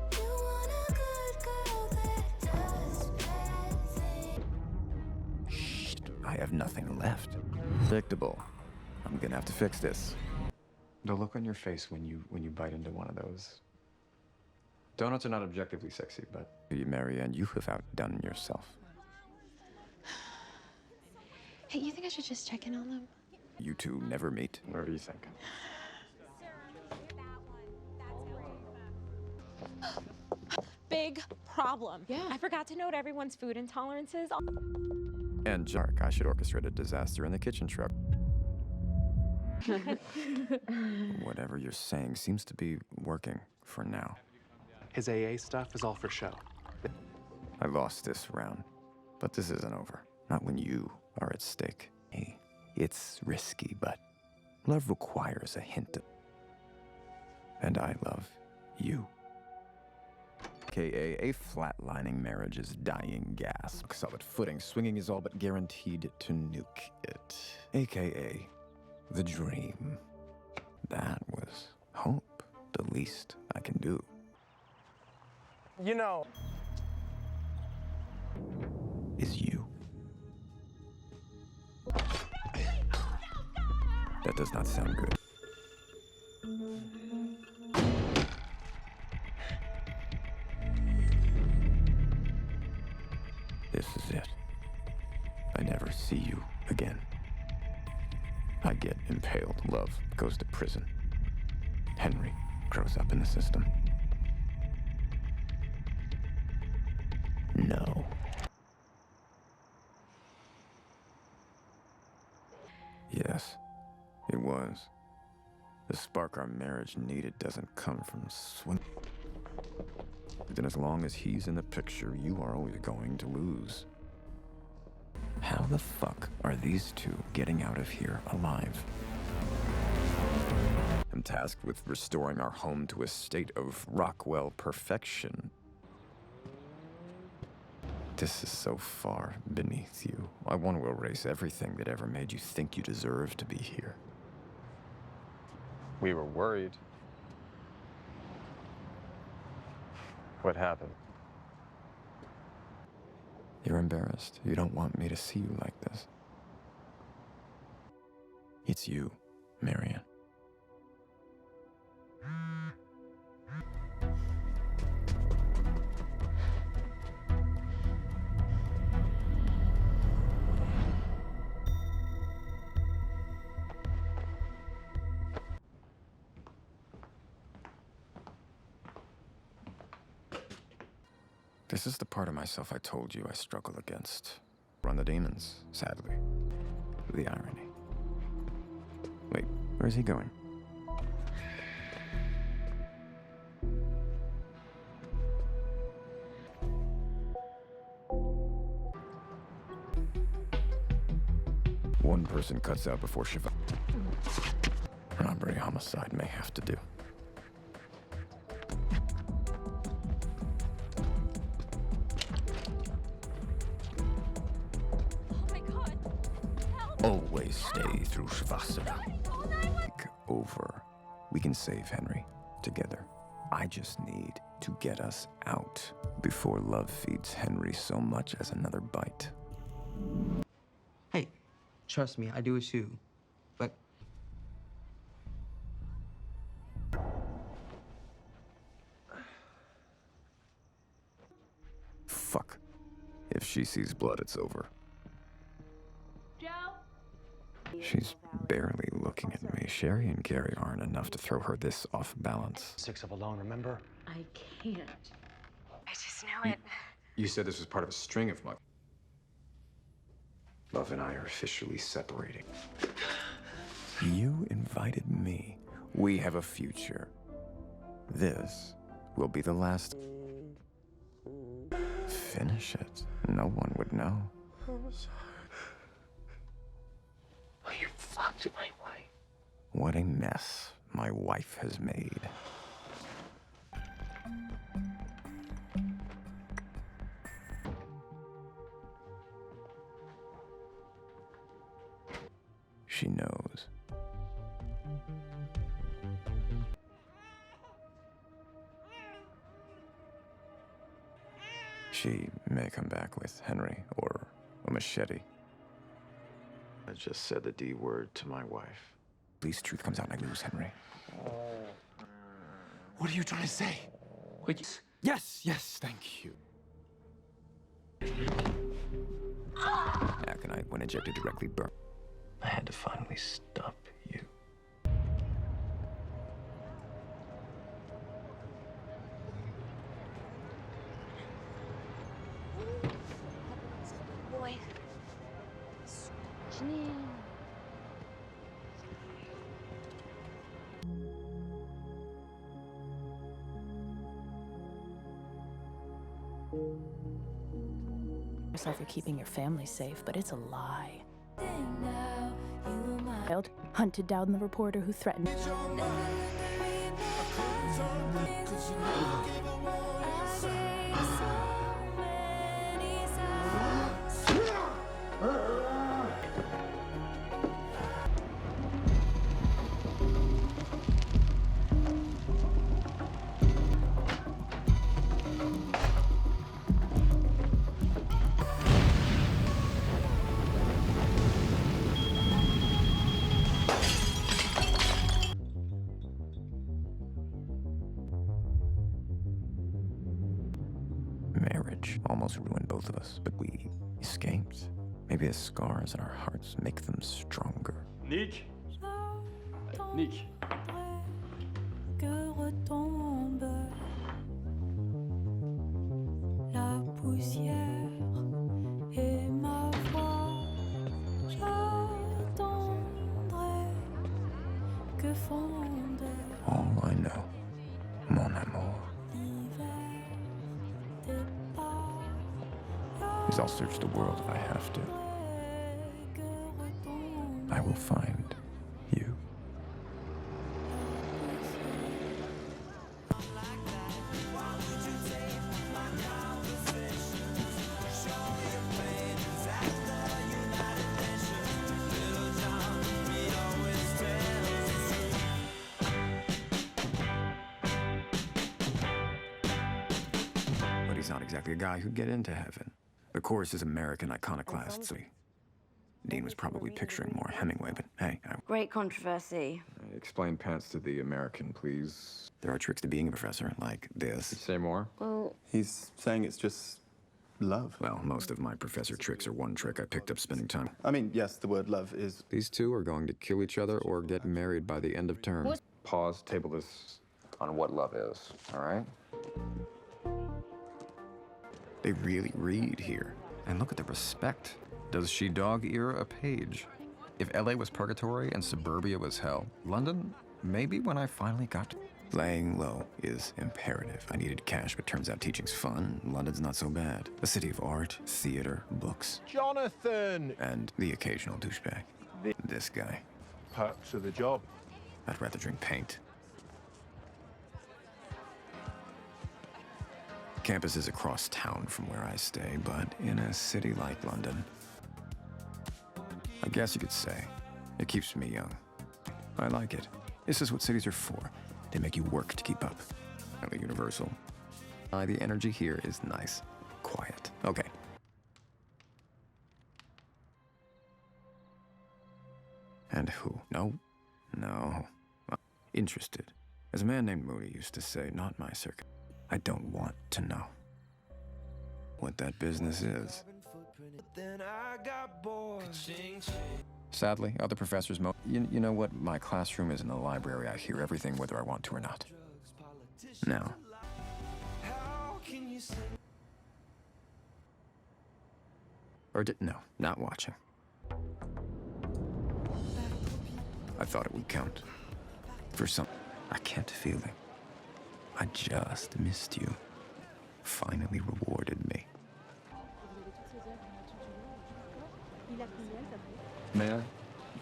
Shit, I have nothing left. Predictable. I'm gonna have to fix this. The look on your face when you bite into one of those. Donuts are not objectively sexy, but... You, Marianne, you have outdone yourself. Hey, you think I should just check in on them? You two never meet. What do you think? Big problem. Yeah. I forgot to note everyone's food intolerances. And Jark, I should orchestrate a disaster in the kitchen truck. Whatever you're saying seems to be working for now. His AA stuff is all for show. I lost this round, but this isn't over. Not when you are at stake. Hey, it's risky, but love requires a hint of... And I love you. AKA a flatlining marriage's dying gasp. Solid footing, swinging is all but guaranteed to nuke it. AKA the dream. That was hope, the least I can do. You know, is you. That does not sound good. This is it. I never see you again. I get impaled. Love goes to prison. Henry grows up in the system. No. Yes, it was. The spark our marriage needed doesn't come from swim. Then as long as he's in the picture, you are always going to lose. How the fuck are these two getting out of here alive? I'm tasked with restoring our home to a state of Rockwell perfection. This is so far beneath you. I want to erase everything that ever made you think you deserve to be here. We were worried. What happened? You're embarrassed. You don't want me to see you like this. It's you, Marianne. This is the part of myself I told you I struggle against. Run the demons, sadly. The irony. Wait, where's he going? One person cuts out before Shiva. Robbery, homicide may have to do. Always stay through Shavasana. Over. We can save Henry together. I just need to get us out before love feeds Henry so much as another bite. Hey, trust me, I do it too. But fuck. If she sees blood, it's over. She's barely looking at me. Sherry and Gary aren't enough to throw her this off balance. 6 of alone, remember? I can't. I just knew it. You said this was part of a string of love. Love and I are officially separating. You invited me. We have a future. This will be the last. Finish it. No one would know. I'm sorry. Oh, you fucked my wife. What a mess my wife has made. She knows. She may come back with Henry or a machete. I just said the D word to my wife. At least truth comes out and I lose Henry. What are you trying to say? Wait. Yes, thank you. Aconite, when injected directly, burn. I had to finally stop you. Boy. Janine. Yourself, you're keeping your family safe, but it's a lie. Hunted down the reporter who threatened. Marriage almost ruined both of us, but we escaped. Maybe the scars in our hearts make them stronger. Nick. Nick. Que retombe la poussière et ma voix, j'attendrai que fonde All I know, mon amour, is I'll search the world if I have to. I will find you. But he's not exactly a guy who'd get into heaven. The chorus is American iconoclasts. Dean was probably picturing more Hemingway, but hey, Great controversy. Explain pants to the American, please. There are tricks to being a professor, like this. Say more. Well, He's saying it's just love. Well, most of my professor tricks are one trick I picked up spending time. I mean, yes, the word love is... These two are going to kill each other or get married by the end of term. Pause, table this on what love is, all right? They really read here. And look at the respect. Does she dog-ear a page? If LA was purgatory and suburbia was hell, London, maybe when I finally got to... Laying low is imperative. I needed cash, but turns out teaching's fun. London's not so bad. A city of art, theater, books. Jonathan! And the occasional douchebag. This guy. Perks of the job. I'd rather drink paint. Campus is across town from where I stay, but in a city like London, I guess you could say, it keeps me young. I like it. This is what cities are for. They make you work to keep up. Fairly universal. The energy here is nice. Quiet. Okay. And who? No. Interested. As a man named Moody used to say, not my circuit. I don't want to know what that business is. Sadly, other professors you know what? My classroom isn't a library. I hear everything whether I want to or not. Now. No, not watching. I thought it would count. For some, I kept feeling I just missed you. Finally rewarded me. Maya,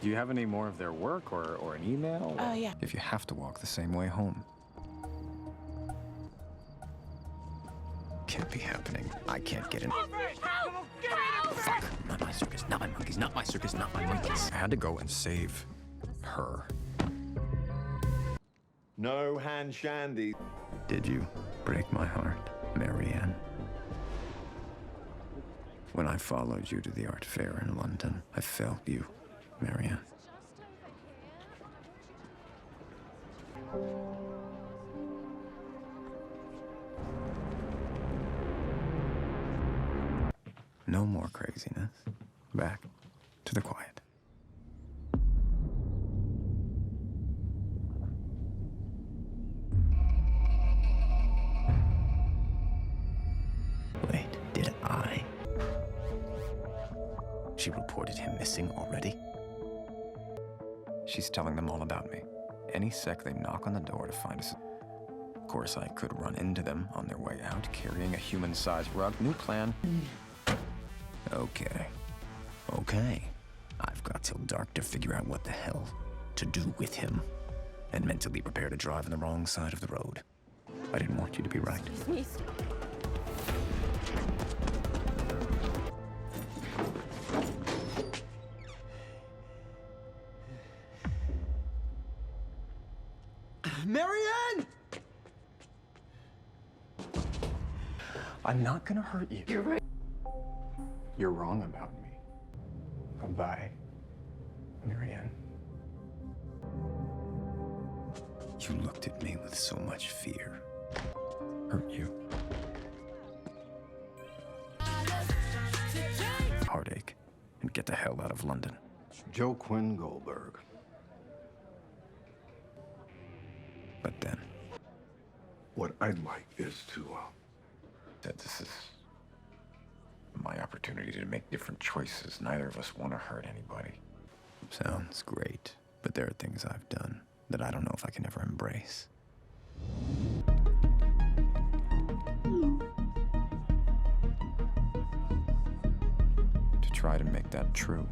do you have any more of their work or an email? Yeah. If you have to walk the same way home. Can't be happening. I can't get in. Fuck. Not my circus, not my monkeys, not my circus, not my monkeys. I had to go and save her. No hand shandy. Did you break my heart, Marianne? When I followed you to the art fair in London, I felt you, Marianne. No more craziness. Back to the quiet. Wait, did I? She reported him missing already? She's telling them all about me. Any sec they knock on the door to find us. Of course, I could run into them on their way out, carrying a human-sized rug. New plan. Okay. I've got till dark to figure out what the hell to do with him. And mentally prepare to drive on the wrong side of the road. I didn't want you to be right. Marianne! I'm not gonna hurt you. You're right. You're wrong about me. Goodbye, Marianne. You looked at me with so much fear. Hurt you. Heartache. And get the hell out of London. Joe Quinn Goldberg. But then... What I'd like is to, Said this is my opportunity to make different choices. Neither of us want to hurt anybody. Sounds great, but there are things I've done that I don't know if I can ever embrace. To try to make that true.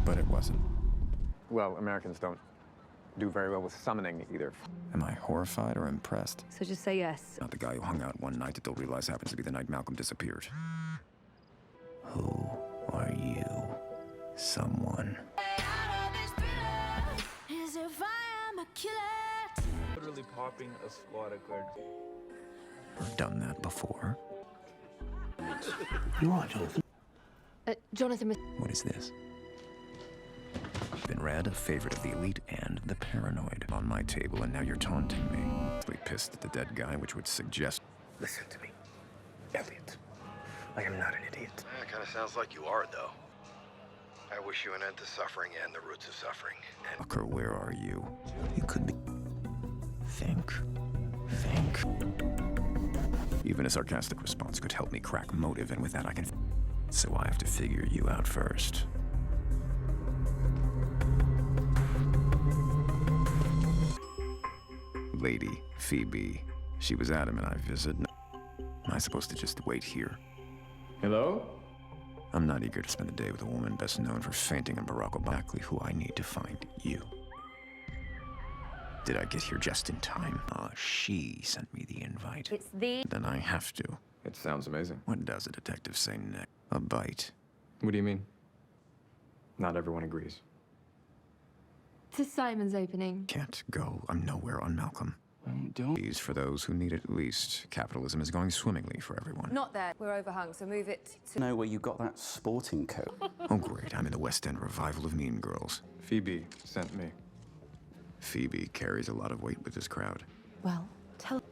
But it wasn't. Well, Americans don't do very well with summoning either. Am I horrified or impressed? So just say yes. Not the guy who hung out one night that they'll realize happens to be the night Malcolm disappeared. Who are you? Someone. Literally popping a squad of cards. I've done that before. You are, Jonathan. Jonathan. What is this? Been read, a favorite of the elite and the paranoid. On my table, and now you're taunting me. Really pissed at the dead guy, which would suggest... Listen to me, Elliot. I am not an idiot. It kind of sounds like you are, though. I wish you an end to suffering and the roots of suffering. Fucker, where are you? You could be... Think. Even a sarcastic response could help me crack motive, and with that I can... So I have to figure you out first. Lady Phoebe. She was adamant I visit. Am I supposed to just wait here? Hello? I'm not eager to spend a day with a woman best known for fainting in Barack Obama. Exactly who I need to find you. Did I get here just in time? She sent me the invite. It's the... Then I have to. It sounds amazing. What does a detective say next? A bite. What do you mean? Not everyone agrees. To Simon's opening. Can't go. I'm nowhere on Malcolm. These for those who need it at least. Capitalism is going swimmingly for everyone. Not there. We're overhung, so move it to... Know where you got that sporting coat? Oh great, I'm in the West End revival of Mean Girls. Phoebe sent me. Phoebe carries a lot of weight with this crowd. Well, tell...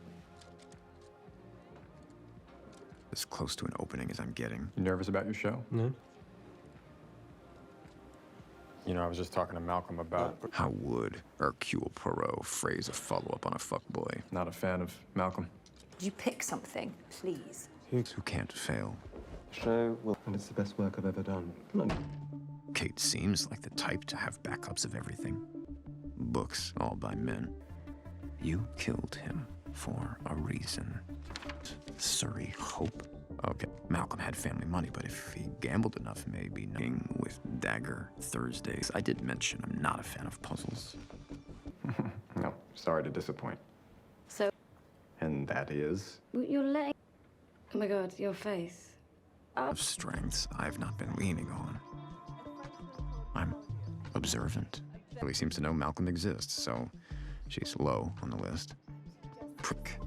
As close to an opening as I'm getting. You nervous about your show? No. You know, I was just talking to Malcolm about... How would Hercule Poirot phrase a follow-up on a fuckboy? Not a fan of Malcolm. You pick something, please. Who can't fail. Show will... And it's the best work I've ever done. Kate seems like the type to have backups of everything. Books, all by men. You killed him for a reason. Surrey Hope. Okay, Malcolm had family money, but if he gambled enough, maybe knowing with Dagger Thursdays. I did mention I'm not a fan of puzzles. No, sorry to disappoint. So... And that is? You're letting... Oh my god, your face. Of strengths I've not been leaning on. I'm observant. Really seems to know Malcolm exists, so she's low on the list. Prick.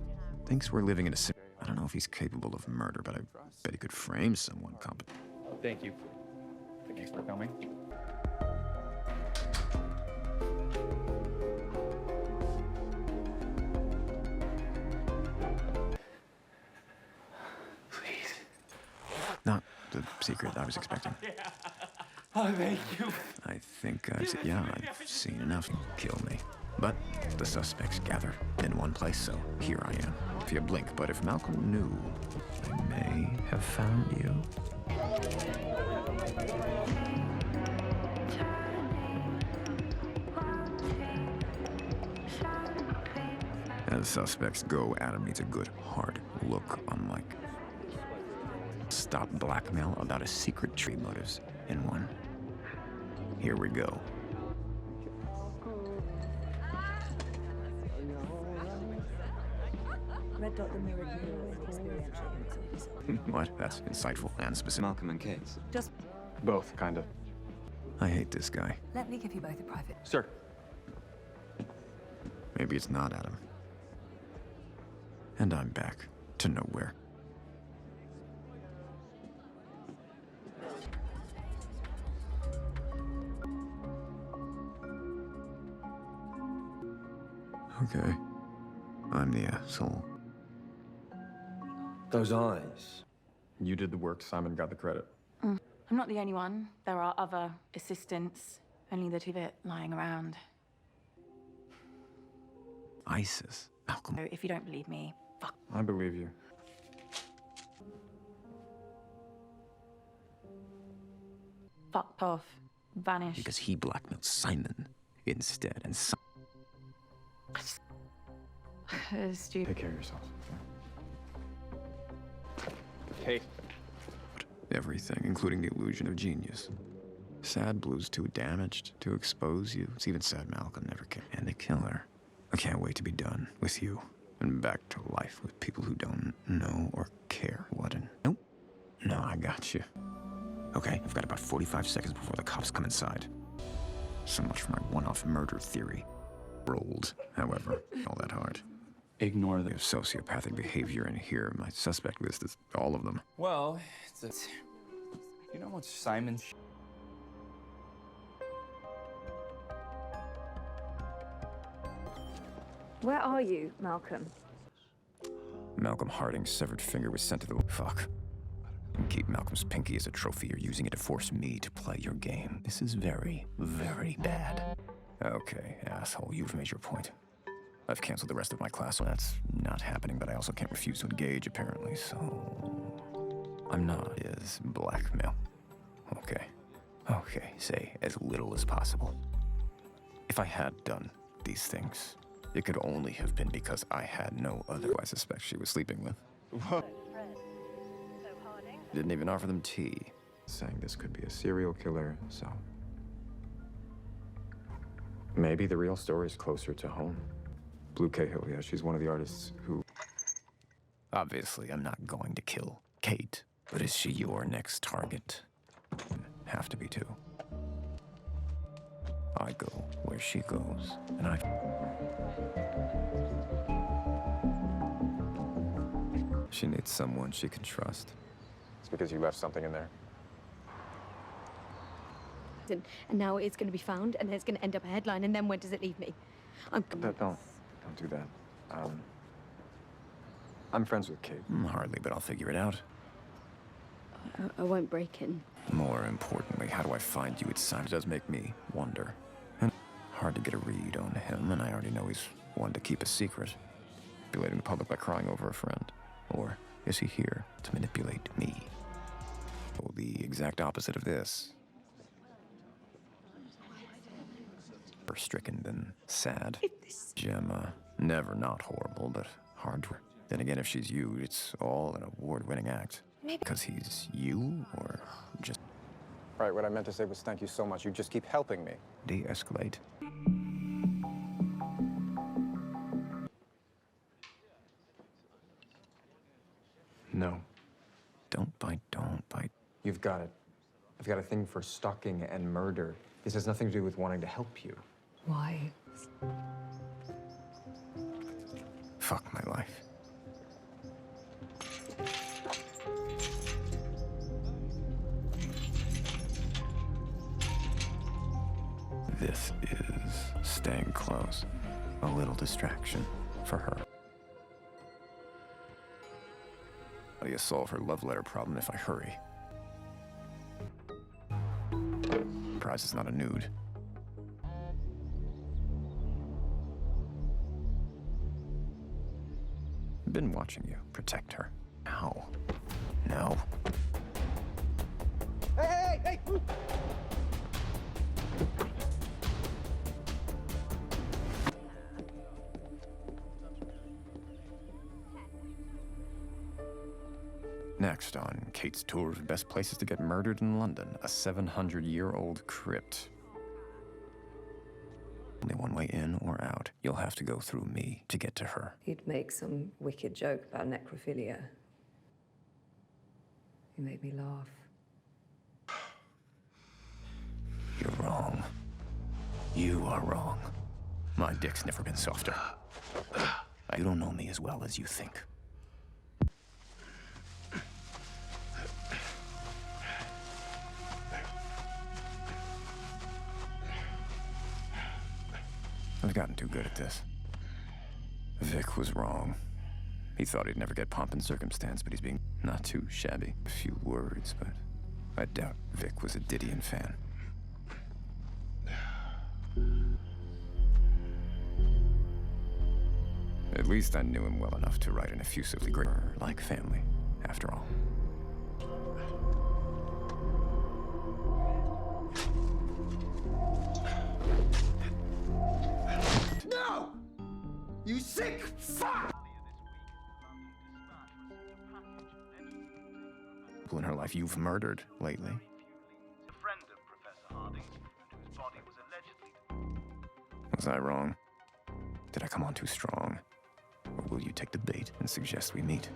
Thinks we're living in a... I don't know if he's capable of murder, but I bet he could frame someone competent. Thank you. Thanks for coming. Please. Not the secret I was expecting. Oh, thank you. I think I've seen enough. Kill me. But the suspects gather in one place, so here I am. If you blink, but if Malcolm knew, I may have found you. As suspects go, Adam needs a good, hard look, unlike stop blackmail about a secret tree motives in one. Here we go. Red dot the mirrored view and experiential insights. What? That's insightful and specific. Malcolm and Kate. Just Both, kind of. I hate this guy. let me give you both a private... Sir. Maybe it's not Adam. And I'm back to nowhere. Okay. I'm the asshole. Those eyes. You did the work, Simon got the credit. I'm not the only one. There are other assistants, only the two of it lying around. ISIS. Malcolm. So if you don't believe me, fuck. I believe you. Fucked off. Vanished. Because he blackmailed Simon instead, and Stupid. Take care of yourself. Hey. everything, including the illusion of genius. Sad Blue's too damaged to expose you. It's even sad Malcolm never cared. And a killer. I can't wait to be done with you and back to life with people who don't know or care. What an... Nope. No, I got you. Okay, I've got about 45 seconds before the cops come inside. So much for my one-off murder theory. Rolled, however, all that hard. Ignore the... sociopathic behavior in here. My suspect list is all of them. Well, it's you know what Simon's... Where are you, Malcolm? Malcolm Harding's severed finger was sent to the... Fuck. And keep Malcolm's pinky as a trophy. You're using it to force me to play your game. This is very, very bad. Okay, asshole, you've made your point. I've canceled the rest of my class, so that's not happening, but I also can't refuse to engage, apparently, so... I'm not is blackmail. Okay. Okay, say as little as possible. If I had done these things, it could only have been because I had no other I suspect she was sleeping with. Didn't even offer them tea. Saying this could be a serial killer, so... Maybe the real story's closer to home. Blue Cahill, yeah, she's one of the artists who... Obviously, I'm not going to kill Kate, but is she your next target? Have to be too. I go where she goes, and She needs someone she can trust. It's because you left something in there. And now it's going to be found, and then it's going to end up a headline, and then where does it leave me? Don't do that. I'm friends with Kate. Hardly, but I'll figure it out. I won't break in. More importantly, how do I find you? It does make me wonder. And hard to get a read on him, and I already know he's one to keep a secret. Manipulating the public by crying over a friend. Or is he here to manipulate me? Oh, the exact opposite of this. More stricken than sad. Gemma, never not horrible, but hard to... Then again, if she's you, it's all an award-winning act. Maybe because he's you, or just... Right, what I meant to say was thank you so much. You just keep helping me. De-escalate. No. Don't bite, don't bite. You've got it. I've got a thing for stalking and murder. This has nothing to do with wanting to help you. Why? Fuck my life. This is staying close. A little distraction for her. How do you solve her love letter problem if I hurry? Prize is not a nude. Been watching you. Protect her. How? No. Hey, hey, hey! Next on Kate's tour of best places to get murdered in London, a 700-year-old crypt. Only one way in or out. You'll have to go through me to get to her. He'd make some wicked joke about necrophilia. He made me laugh. You're wrong. You are wrong. My dick's never been softer. You don't know me as well as you think. I've gotten too good at this. Vic was wrong. He thought he'd never get pomp and circumstance, but he's being not too shabby. A few words, but I doubt Vic was a Didion fan. At least I knew him well enough to write an effusively great, like family, after all. No! You sick fuck! People in her life you've murdered lately. A friend of Professor Harding's, and whose body was allegedly... Was I wrong? Did I come on too strong? Or will you take the bait and suggest we meet?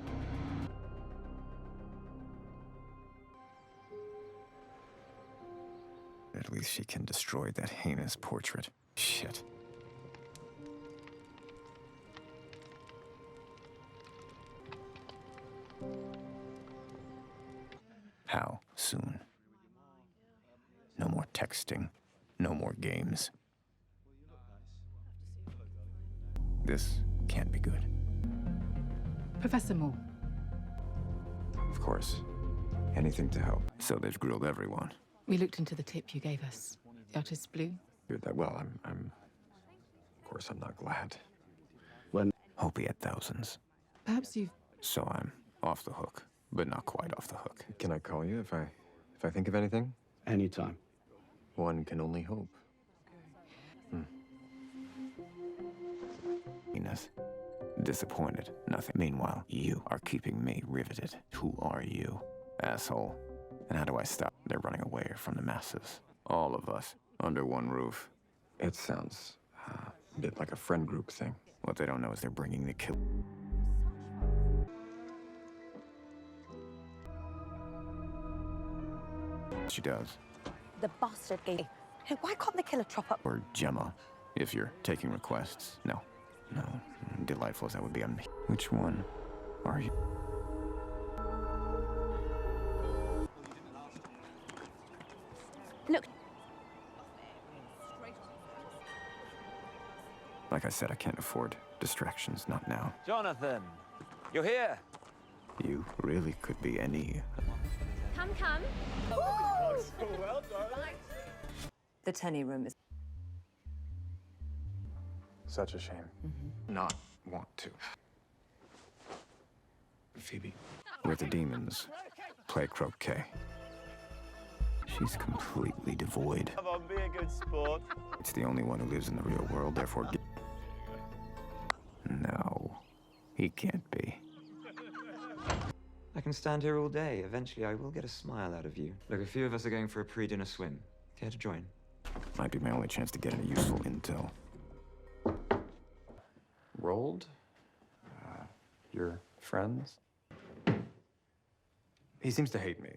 At least she can destroy that heinous portrait. Shit. How soon? No more texting. No more games. This can't be good. Professor Moore. Of course. Anything to help. So they've grilled everyone. We looked into the tip you gave us. The artist's blue. You're that well, of course I'm not glad. Hope he had thousands. Perhaps you've... So I'm off the hook, but not quite off the hook. Can I call you if I think of anything? Anytime. One can only hope. Disappointed, nothing. Meanwhile, you are keeping me riveted. Who are you, asshole? And how do I stop? They're running away from the masses. All of us, under one roof. It sounds a bit like a friend group thing. What they don't know is they're bringing the kill. She does. The bastard gave. Hey, why can't the killer chop up? Or Gemma, if you're taking requests. No. Delightful as that would be on me. Which one are you? Look. Like I said, I can't afford distractions, not now. Jonathan, you're here. You really could be any... Come. Well done. The Tenny room is... Such a shame. Not want to. Phoebe. Where the demons play croquet. She's completely devoid. Come on, be a good sport. It's the only one who lives in the real world, therefore... No, he can't be. I can stand here all day. Eventually, I will get a smile out of you. Look, a few of us are going for a pre-dinner swim. Care to join? Might be my only chance to get any useful intel. Rolled? Your friends? He seems to hate me.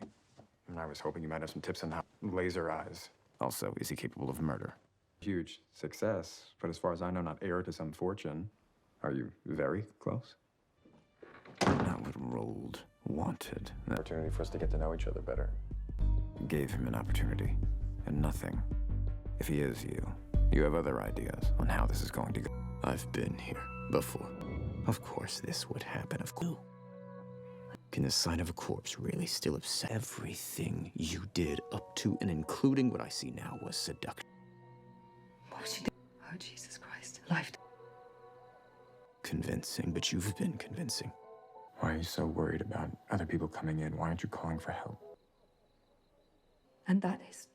And I was hoping you might have some tips on how laser eyes. Also, is he capable of murder? Huge success, but as far as I know, not heir to some fortune. Are you very close? Not what Rolled wanted. An opportunity for us to get to know each other better. Gave him an opportunity, and nothing. If he is you, you have other ideas on how this is going to go. I've been here before. Of course this would happen, of course. Can the sight of a corpse really still upset? Everything you did up to and including what I see now was seduction. What she did? Oh, Jesus Christ. Life. Convincing, but you've been convincing. Why are you so worried about other people coming in? Why aren't you calling for help? And that is...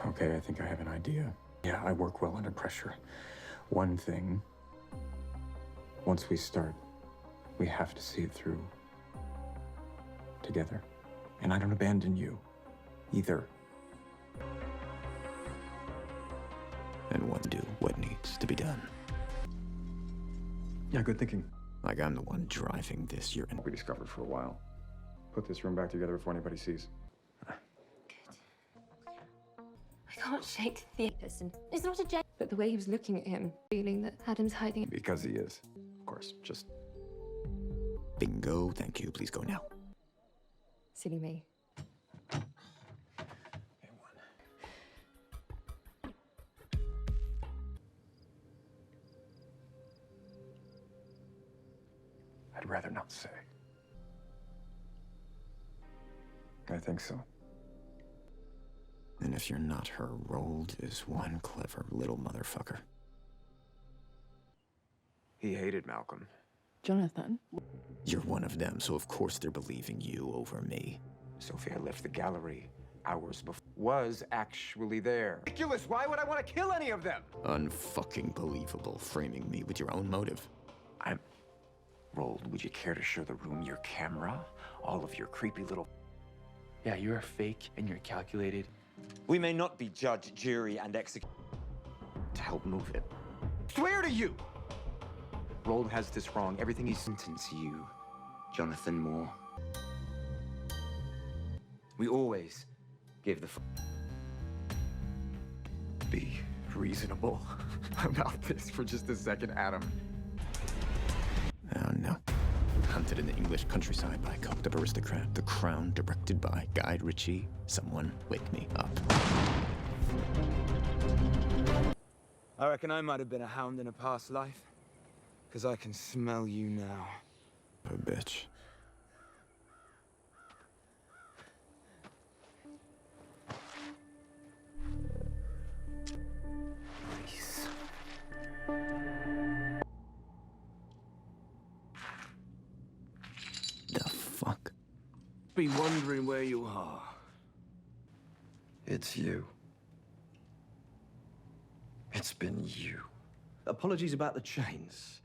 Okay, I think I have an idea. Yeah, I work well under pressure. One thing, once we start, we have to see it through together. And I don't abandon you, either. And do what needs to be done. Yeah, good thinking. Like I'm the one driving this. You're in. We discovered for a while. Put this room back together before anybody sees. I can't shake the person. It's not a gen. But the way he was looking at him, feeling that Adam's hiding. Because he is. Of course, just... Bingo, thank you. Please go now. Silly me. I'd rather not say. I think so. And if you're not her, Rolled is one clever little motherfucker. He hated Malcolm. Jonathan? You're one of them, so of course they're believing you over me. Sophia left the gallery hours before. Was actually there. Ridiculous! Why would I want to kill any of them? Unfucking believable, framing me with your own motive. I'm... Rolled, would you care to show the room your camera? All of your creepy little... Yeah, you're fake and you're calculated. We may not be judge, jury, and execute. To help move it. Swear to you! Rolled has this wrong. Everything he's sentence you, Jonathan Moore. We always give the... Be reasonable about this for just a second, Adam. Oh, no. Hunted in the English countryside by a coked-up aristocrat. The Crown, directed by Guy Ritchie. Someone wake me up. I reckon I might have been a hound in a past life. Because I can smell you now. A bitch. Be wondering where you are. It's you. It's been you. Apologies about the chains.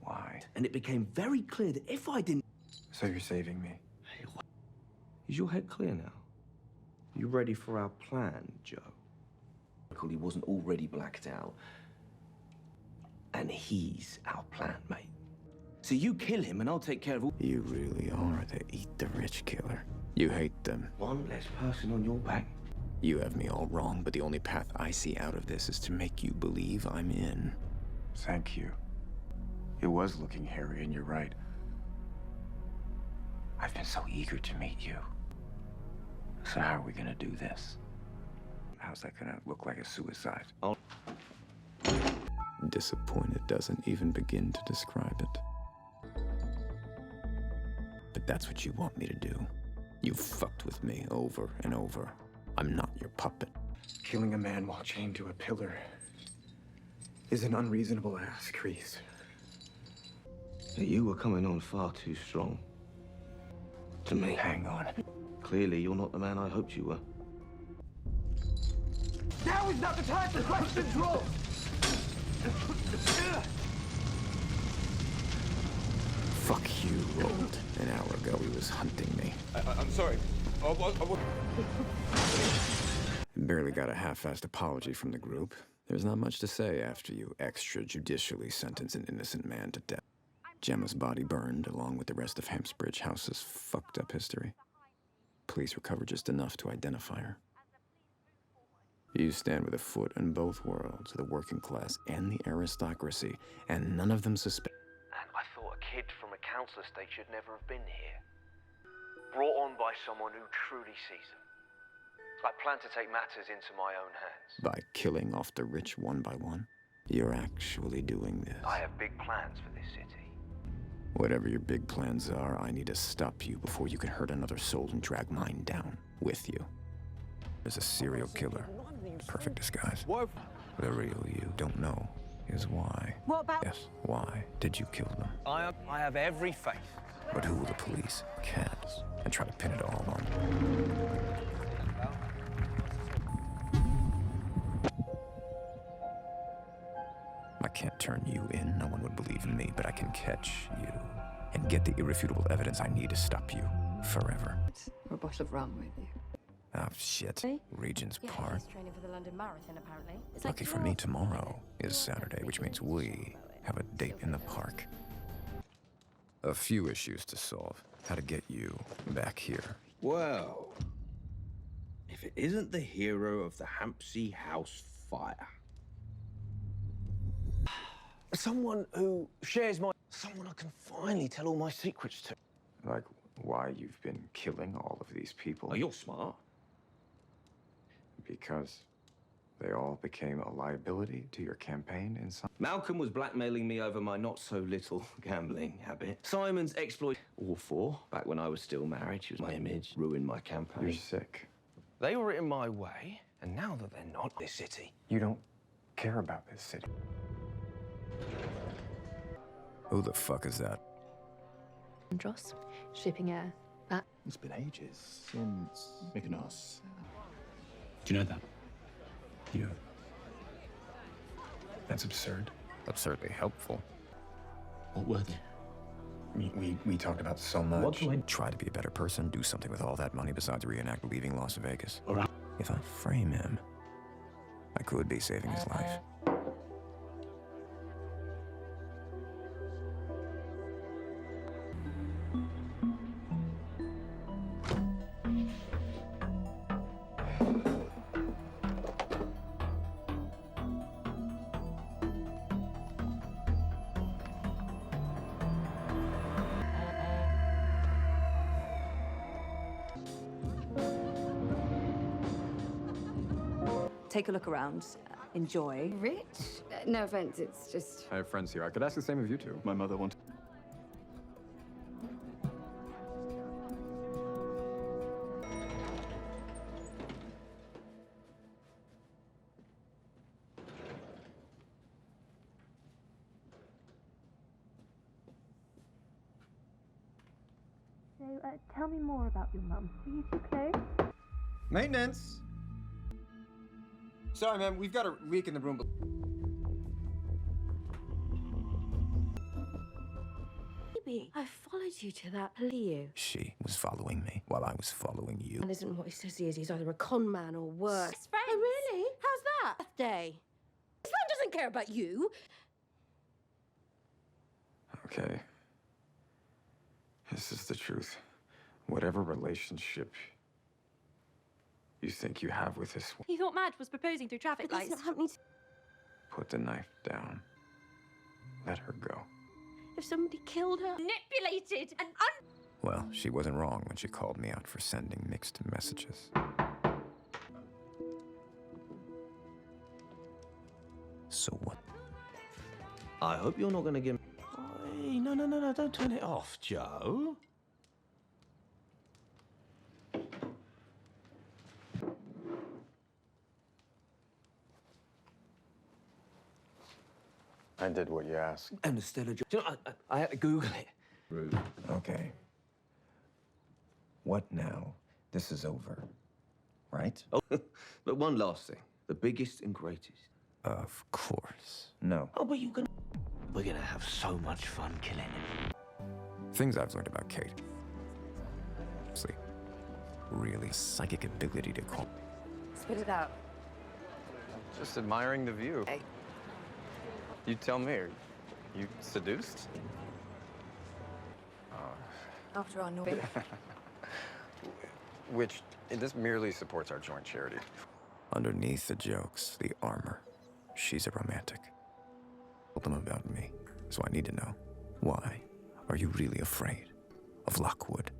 Why? And it became very clear that if I didn't... So you're saving me? Hey, is your head clear now? You ready for our plan, Joe? He wasn't already blacked out. And he's our plan, mate. So you kill him and I'll take care of all... You really are the eat-the-rich killer. You hate them. One less person on your back. You have me all wrong, but the only path I see out of this is to make you believe I'm in. Thank you. It was looking hairy, and you're right. I've been so eager to meet you. So how are we gonna do this? How's that gonna look like a suicide? Disappointed doesn't even begin to describe it. But that's what you want me to do. You fucked with me over and over. I'm not your puppet. Killing a man while chained to a pillar is an unreasonable ask, Reese. You were coming on far too strong. To me. Hang on. Clearly, you're not the man I hoped you were. Now is not the time for questions, Roll! Fuck you, Rold. An hour ago, he was hunting me. I'm sorry. Barely got a half-assed apology from the group. There's not much to say after you extrajudicially sentence an innocent man to death. Gemma's body burned, along with the rest of Hampsbridge House's fucked up history. Police recovered just enough to identify her. You stand with a foot in both worlds, the working class and the aristocracy, and none of them suspect. And I thought a kid from a council estate should never have been here. Brought on by someone who truly sees them. I plan to take matters into my own hands. By killing off the rich one by one, you're actually doing this. I have big plans for this city. Whatever your big plans are, I need to stop you before you can hurt another soul and drag mine down with you. There's a serial killer. Perfect disguise. The real you don't know is why. What about... Yes, why did you kill them? I have every faith. But who will the police catch and try to pin it all on? I can't turn you in, no one would believe in me, but I can catch you and get the irrefutable evidence I need to stop you forever. Or a bottle of rum with you. Oh, shit. Regent's Park. He's training for the London Marathon, apparently. Lucky for me, tomorrow is Saturday, which means we have a date in the park. A few issues to solve. How to get you back here. Well, if it isn't the hero of the Hampsey House fire. Someone who shares my... Someone I can finally tell all my secrets to. Like, why you've been killing all of these people? Oh, you're smart. Because they all became a liability to your campaign in some... Malcolm was blackmailing me over my not-so-little gambling habit. Simon's exploit... All four. Back when I was still married, she was my image, ruined my campaign. You're sick. They were in my way, and now that they're not, this city... You don't care about this city. Who the fuck is that? Dross, shipping air. That. It's been ages since Mykonos. Do you know that? You. That's absurd. Absurdly helpful. What were they? We talked about so much. What do I try to be a better person? Do something with all that money besides reenact leaving Las Vegas. All right. If I frame him, I could be saving his life. Take a look around. Enjoy. Rich? No offense, it's just... I have friends here. I could ask the same of you two. My mother wanted... So tell me more about your mum. Were you too close? Maintenance! Sorry, man, we've got a leak in the room. Baby, I followed you to that plea. She was following me while I was following you. That isn't what he says he is. He's either a con man or worse. Best friends. Oh, really? How's that? Birthday. This man doesn't care about you. Okay. This is the truth. Whatever relationship you think you have with this He thought Madge was proposing through traffic But that's lights. not happening. put the knife down. Let her go. If somebody killed her. Manipulated and Well, she wasn't wrong when she called me out for sending mixed messages. So what? I hope you're not going to give... Oi, no, don't turn it off, Joe. I did what you asked. And instead of... You know, I had to Google it. Rude. Okay. What now? This is over, right? Oh, but one last thing. The biggest and greatest. Of course. No. Oh, but you can... We're going to have so much fun killing him. Things I've learned about Kate. Sleep. Really psychic ability to call. Spit it out. Just admiring the view. Hey. You tell me, are you seduced? After our Norway. Which, this merely supports our joint charity. Underneath the jokes, the armor. She's a romantic. Told them about me, so I need to know. Why are you really afraid of Lockwood?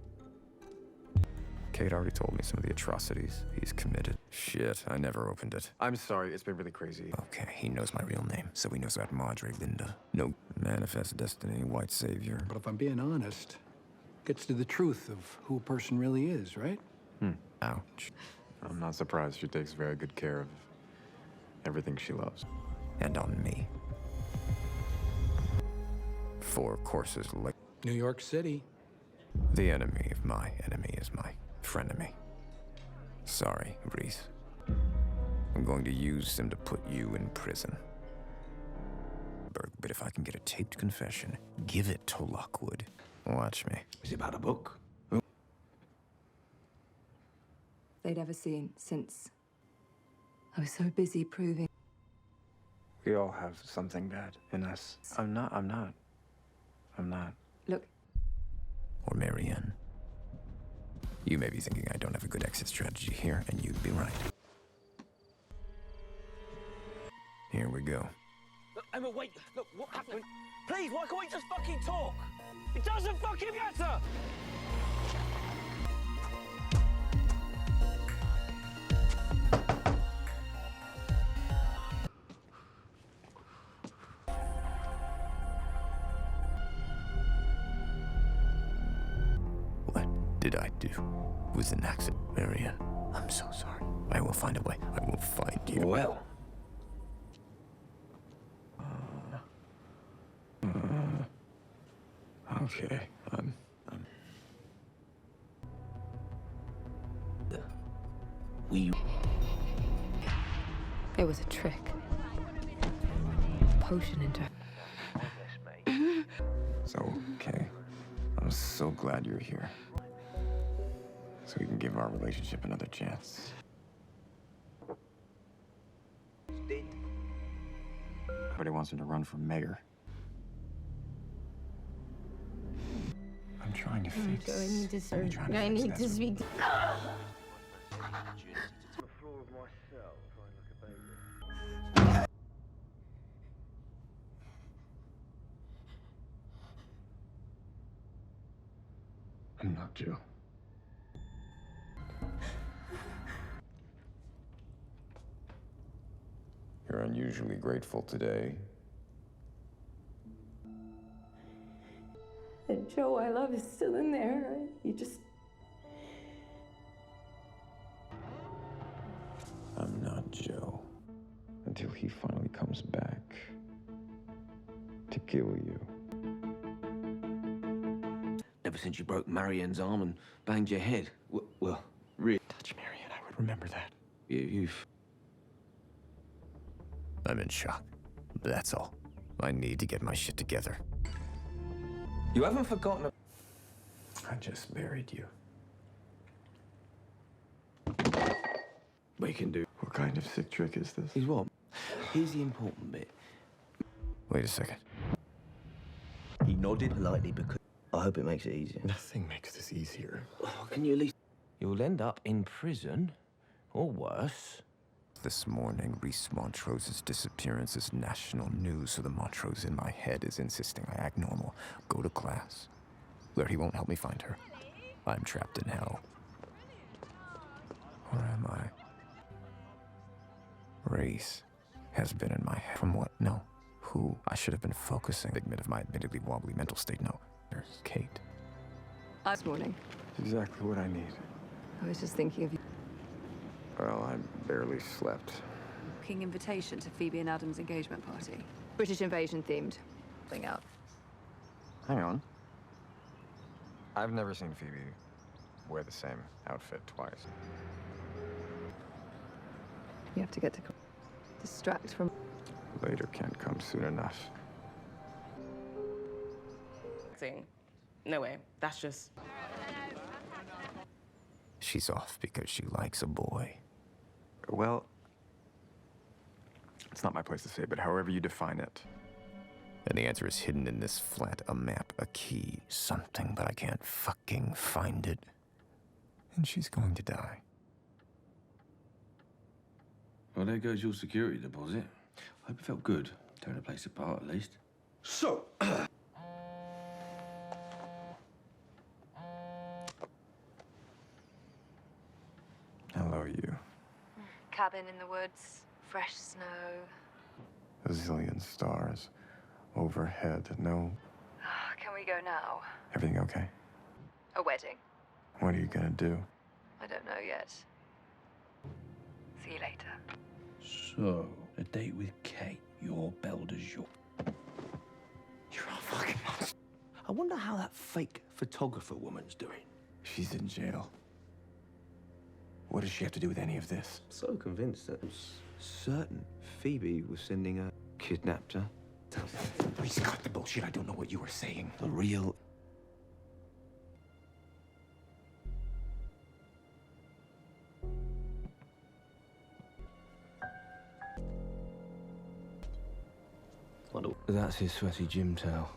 Kate already told me some of the atrocities he's committed. Shit, I never opened it. I'm sorry, it's been really crazy. Okay, he knows my real name, so he knows about Madre Linda. No manifest destiny, white savior. But if I'm being honest, gets to the truth of who a person really is, right? Ouch. I'm not surprised. She takes very good care of everything she loves. And on me. 4 courses like... New York City. The enemy of my enemy is my frenemy. Sorry, Reese. I'm going to use him to put you in prison. But if I can get a taped confession, give it to Lockwood. Watch me. Is it about a book? they'd ever seen since I was so busy proving. We all have something bad in us. I'm not. Look. Or Marianne. You may be thinking I don't have a good exit strategy here, and you'd be right. Here we go. Look, Emma, wait. Look, what happened? Please, why can't we just fucking talk? It doesn't fucking matter! What did I do? It was an accident, Marianne. I'm so sorry. I will find a way. I will find you. Well. Okay, It was a trick. Potion into. It's okay. I'm so glad you're here. So we can give our relationship another chance. Everybody wants him to run for mayor. I'm trying to fix. I need to I'm trying I fix need that. to speak. I'm not Joe. You're unusually grateful today. The Joe I love is still in there. You just. I'm not Joe. Until he finally comes back to kill you. Ever since you broke Marianne's arm and banged your head. Well, really. Touch Marianne, I would remember that. You've... I'm in shock. That's all. I need to get my shit together. You haven't forgotten... I just buried you. We can do... What kind of sick trick is this? Is what? Here's the important bit. Wait a second. He nodded politely because... I hope it makes it easier. Nothing makes this easier. Oh, can you at least... You'll end up in prison, or worse. This morning, Reese Montrose's disappearance is national news, so the Montrose in my head is insisting I act normal, go to class, where he won't help me find her. I'm trapped in hell. Where am I? Reese has been in my head. From what? No. Who? I should have been focusing. Figment of my admittedly wobbly mental state. No. There's Kate. This morning. Exactly what I need. I was just thinking of you. Well, I barely slept. Booking invitation to Phoebe and Adam's engagement party. British invasion themed. Thing out. Hang on. I've never seen Phoebe wear the same outfit twice. You have to get to distract from. Later can't come soon enough. No way. That's just... She's off because she likes a boy. Well, it's not my place to say, but however you define it. And the answer is hidden in this flat, a map, a key, something, but I can't fucking find it. And she's going to die. Well, there goes your security deposit. I hope it felt good. Tearing the place apart, at least. So... Hello, you. Cabin in the woods, fresh snow. A zillion stars overhead. No. Can we go now? Everything okay? A wedding. What are you gonna do? I don't know yet. See you later. So, a date with Kate, your belle de jour. You're a fucking monster. I wonder how that fake photographer woman's doing. She's in jail. What does she have to do with any of this? So convinced that certain Phoebe was sending her, kidnapped her. Please cut the bullshit. I don't know what you were saying. The real... That's his sweaty gym towel.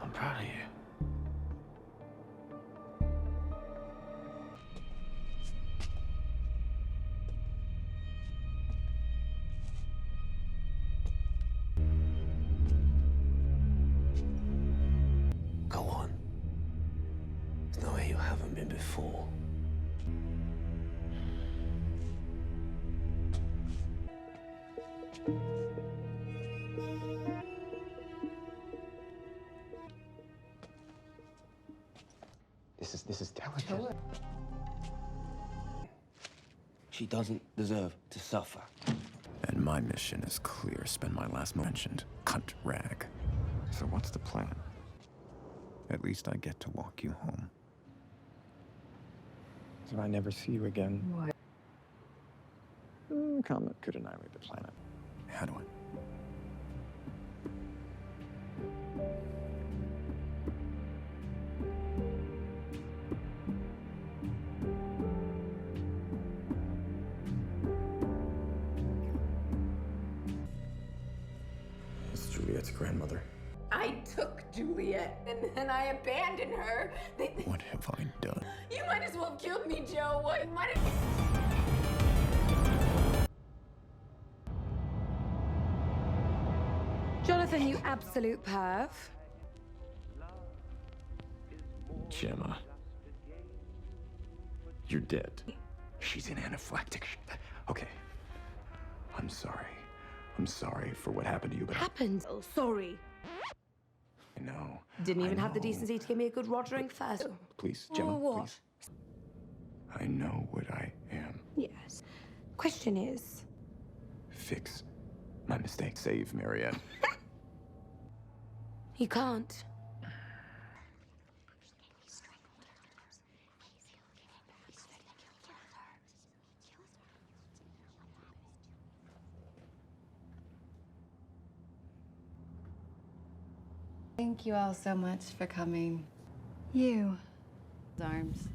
I'm proud of you. Go on. There's no way you haven't been before. This is delicate. She doesn't deserve to suffer. And my mission is clear. Spend my last mentioned cunt rag. So what's the plan? At least I get to walk you home. So I never see you again. Why? Comet could annihilate the planet. How do I? It's Juliet's grandmother. I took Juliet, and then I abandoned her. What have I done? You might as well have killed me, Joe. What might have... Jonathan, you absolute perv. Gemma. You're dead. She's in anaphylactic. Okay. I'm sorry. I'm sorry for what happened to you, but Happened? Oh, sorry. I know. Didn't even I have the know. decency to give me a good rogering first. Please, Gemma, what? please. I know what I am. Yes. Question is... Fix my mistake. Save Marianne. You can't. Thank you all so much for coming. You. Arms.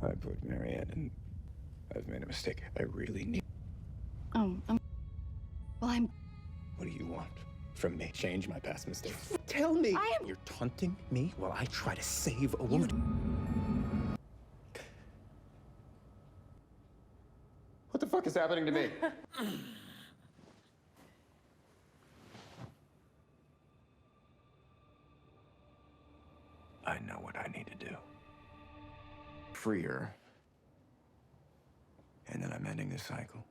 I put Marianne in. I've made a mistake. I really need. Oh, well, I'm. What do you want from me? Change my past mistakes. Tell me. You're taunting me while I try to save a woman. What the fuck is happening to me? I know what I need to do. Free her. And then I'm ending this cycle.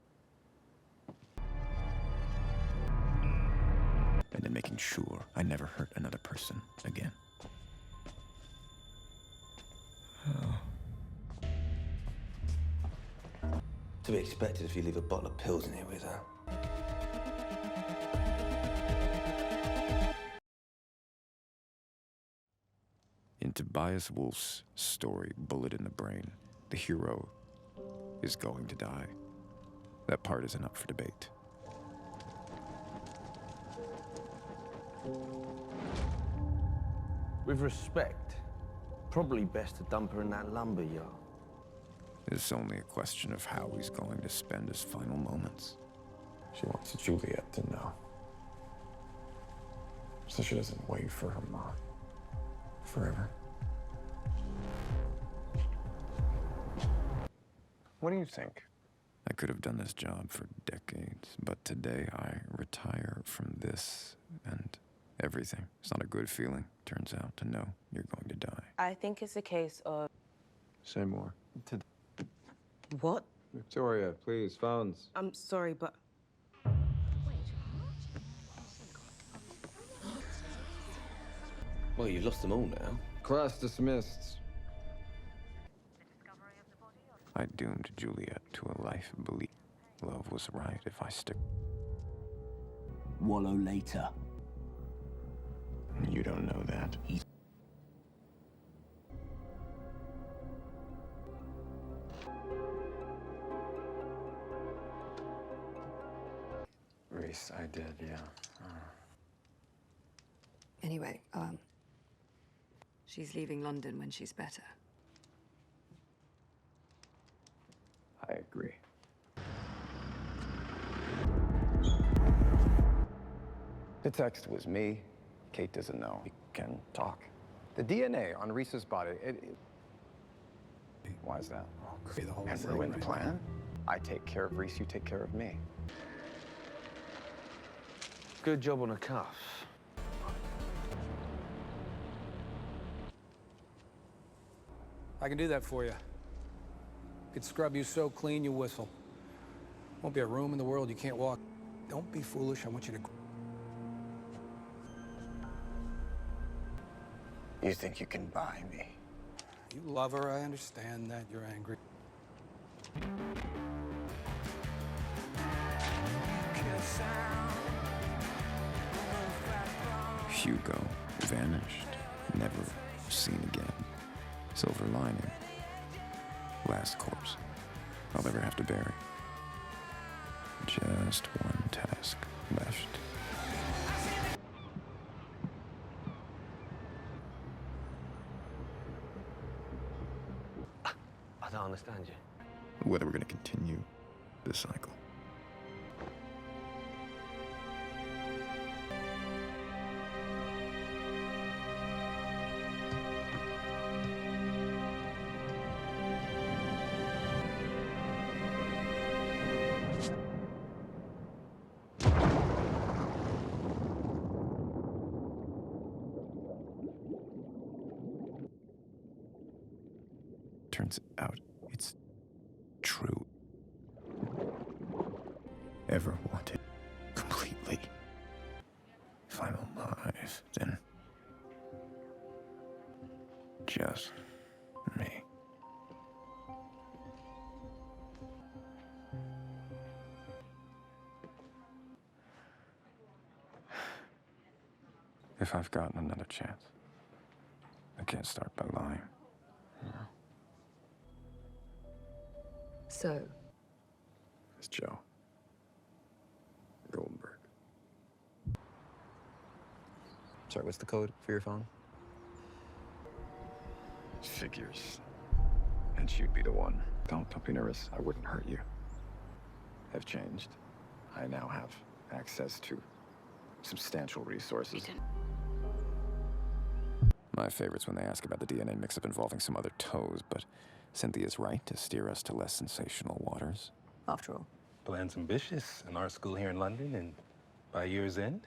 And then making sure I never hurt another person again. To be expected if you leave a bottle of pills in here with her. In Tobias Wolff's story, Bullet in the Brain, the hero is going to die. That part isn't up for debate. With respect, probably best to dump her in that lumber yard. It's only a question of how he's going to spend his final moments. She wants Juliet to know. So she doesn't wait for her mom. Forever. What do you think? I could have done this job for decades, but today I retire from this and everything. It's not a good feeling, turns out, to know you're going to die. I think it's a case of... Say more. What? Victoria, please, phones. I'm sorry, but... Well, you've lost them all now. Class dismissed. I doomed Juliet to a life belief love was right if I stick. Wallow later. You don't know that. Reese, I did, yeah. Anyway, she's leaving London when she's better. I agree. The text was me. Kate doesn't know. We can talk. The DNA on Reese's body, why is that? And ruin the plan? I take care of Reese, you take care of me. Good job on a cuff. I can do that for you. Could scrub you so clean you whistle. Won't be a room in the world you can't walk. Don't be foolish. I want you to... You think you can buy me? You love her. I understand that. You're angry. Hugo vanished, never seen again. Silver lining. Last corpse I'll ever have to bury. Just one task left. I don't understand you. Whether we're going to continue this cycle. Turns out it's true. Ever wanted completely? If I'm alive, then just me. If I've gotten another chance, I can't start by lying. So, It's Joe. Goldberg. Sorry, what's the code for your phone? Figures. And she'd be the one. Don't be nervous. I wouldn't hurt you. Have changed. I now have access to substantial resources. My favorite's when they ask about the DNA mix-up involving some other toes, but Cynthia's right to steer us to less sensational waters. after all. Plans ambitious in our school here in London, and by year's end?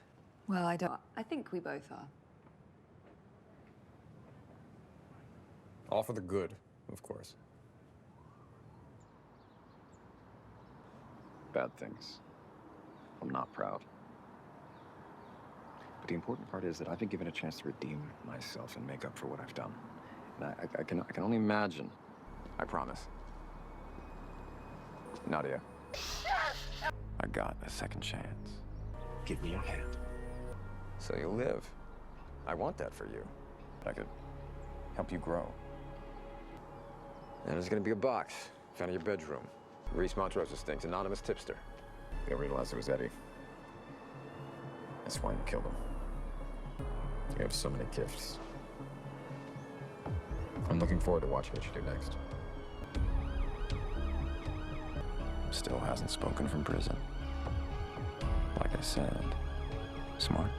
Well, I think we both are. All for the good, of course. Bad things. I'm not proud. But the important part is that I've been given a chance to redeem myself and make up for what I've done. And I can only imagine. I promise. Nadia. I got a second chance. Give me your hand. So you live. I want that for you. I could help you grow. And there's gonna be a box found in your bedroom. Reese Montrose's things, anonymous tipster. They'll realize it was Eddie. That's why you killed him. You have so many gifts. I'm looking forward to watching what you do next. Still hasn't spoken from prison. Like I said, smart.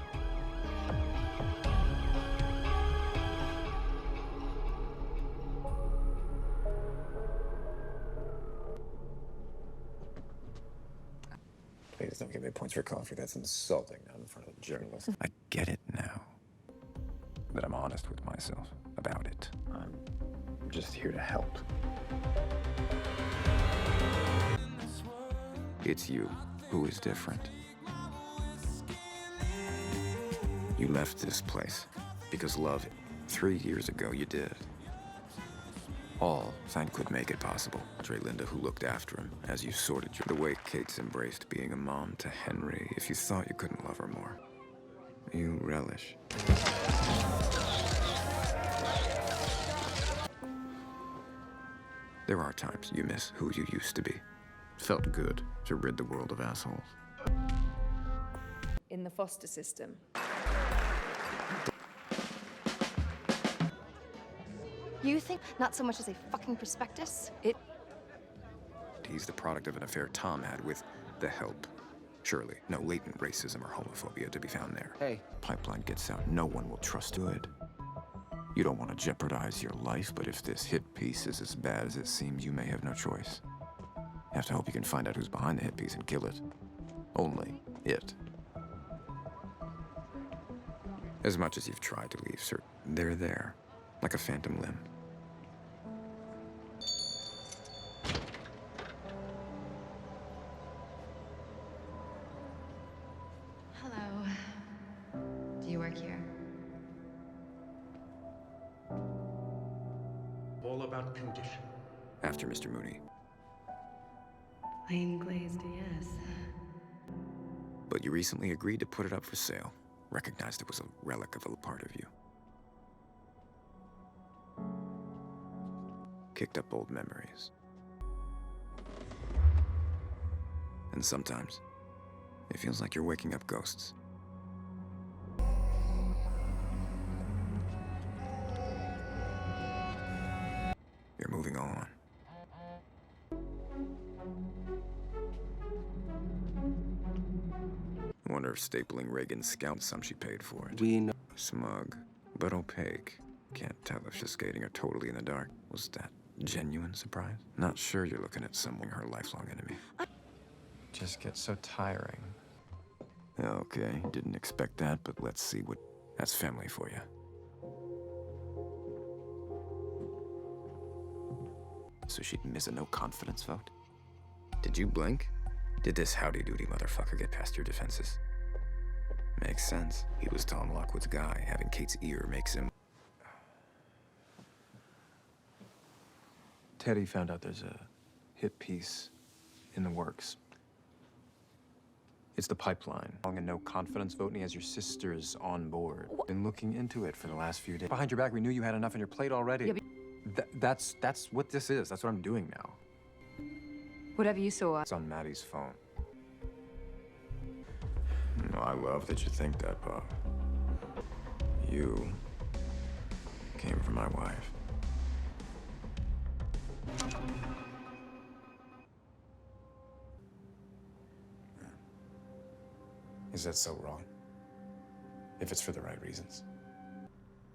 Please don't give me points for coffee. That's insulting, not in front of a journalist. I get it now. That I'm honest with myself about it. I'm just here to help. It's you who is different. You left this place because love. 3 years ago, you did. All Frank could make it possible. Dre Linda, who looked after him as you sorted your... The way Kate's embraced being a mom to Henry, if you thought you couldn't love her more. You relish. There are times you miss who you used to be. Felt good to rid the world of assholes. In the foster system. You think not so much as a fucking prospectus? He's the product of an affair Tom had with the Help. Surely, no latent racism or homophobia to be found there. Hey. Pipeline gets out, no one will trust good. You don't want to jeopardize your life, but if this hit piece is as bad as it seems, you may have no choice. You have to hope you can find out who's behind the hit piece and kill it. Only it. As much as you've tried to leave, sir, they're there, like a phantom limb. Hello. Do you work here? All about condition. After Mr. Mooney. Plain glazed, yes. But you recently agreed to put it up for sale. Recognized it was a relic of a part of you. Kicked up old memories. And sometimes, it feels like you're waking up ghosts. You're moving on. wonder if stapling Reagan's scalp some she paid for it. We know. Smug, but opaque. Can't tell if she's skating or totally in the dark. Was that genuine surprise? Not sure you're looking at someone her lifelong enemy. Just gets so tiring. Okay, didn't expect that, but let's see what... That's family for you. So she'd miss a no-confidence vote? Did you blink? Did this howdy-doody motherfucker get past your defenses? Makes sense. He was Tom Lockwood's guy. Having Kate's ear makes him... Teddy found out there's a hit piece in the works. It's the pipeline. And no confidence vote, and he has your sisters on board. Been looking into it for the last few days. Behind your back, we knew you had enough on your plate already. Yeah, but That's what this is. That's what I'm doing now. whatever you saw. It's on Maddie's phone. No, I love that you think that, Bob. You came from my wife. Is that so wrong? If it's for the right reasons.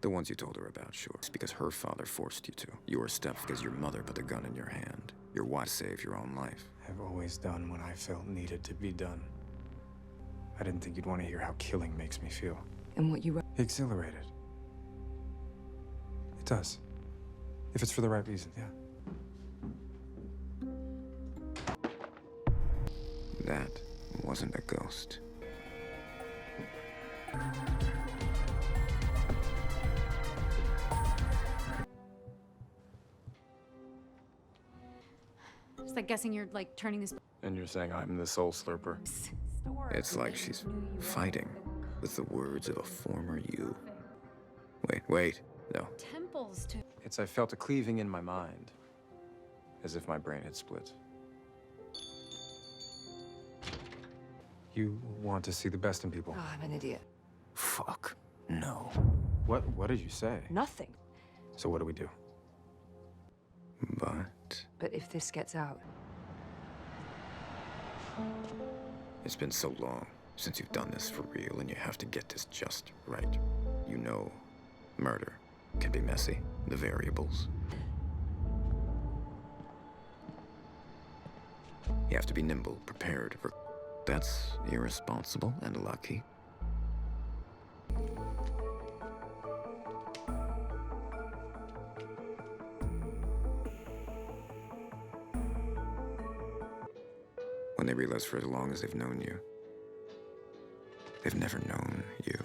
The ones you told her about, sure. It's because her father forced you to. Your step because your mother put the gun in your hand. Your wife saved your own life. I've always done what I felt needed to be done. I didn't think you'd want to hear how killing makes me feel. And what you were. Exhilarated. It does. If it's for the right reason, yeah. That wasn't a ghost. It's like guessing you're like turning this. And you're saying I'm the soul slurper. It's like she's fighting with the words of a former you. Wait, no. Temples to. I felt a cleaving in my mind, as if my brain had split. You want to see the best in people. Oh, I'm an idiot. Fuck, no. What did you say? Nothing. So what do we do? But if this gets out. It's been so long since you've done this for real, and you have to get this just right. You know, murder can be messy, the variables. You have to be nimble, prepared for... That's irresponsible and lucky. When they realize for as long as they've known you, they've never known you.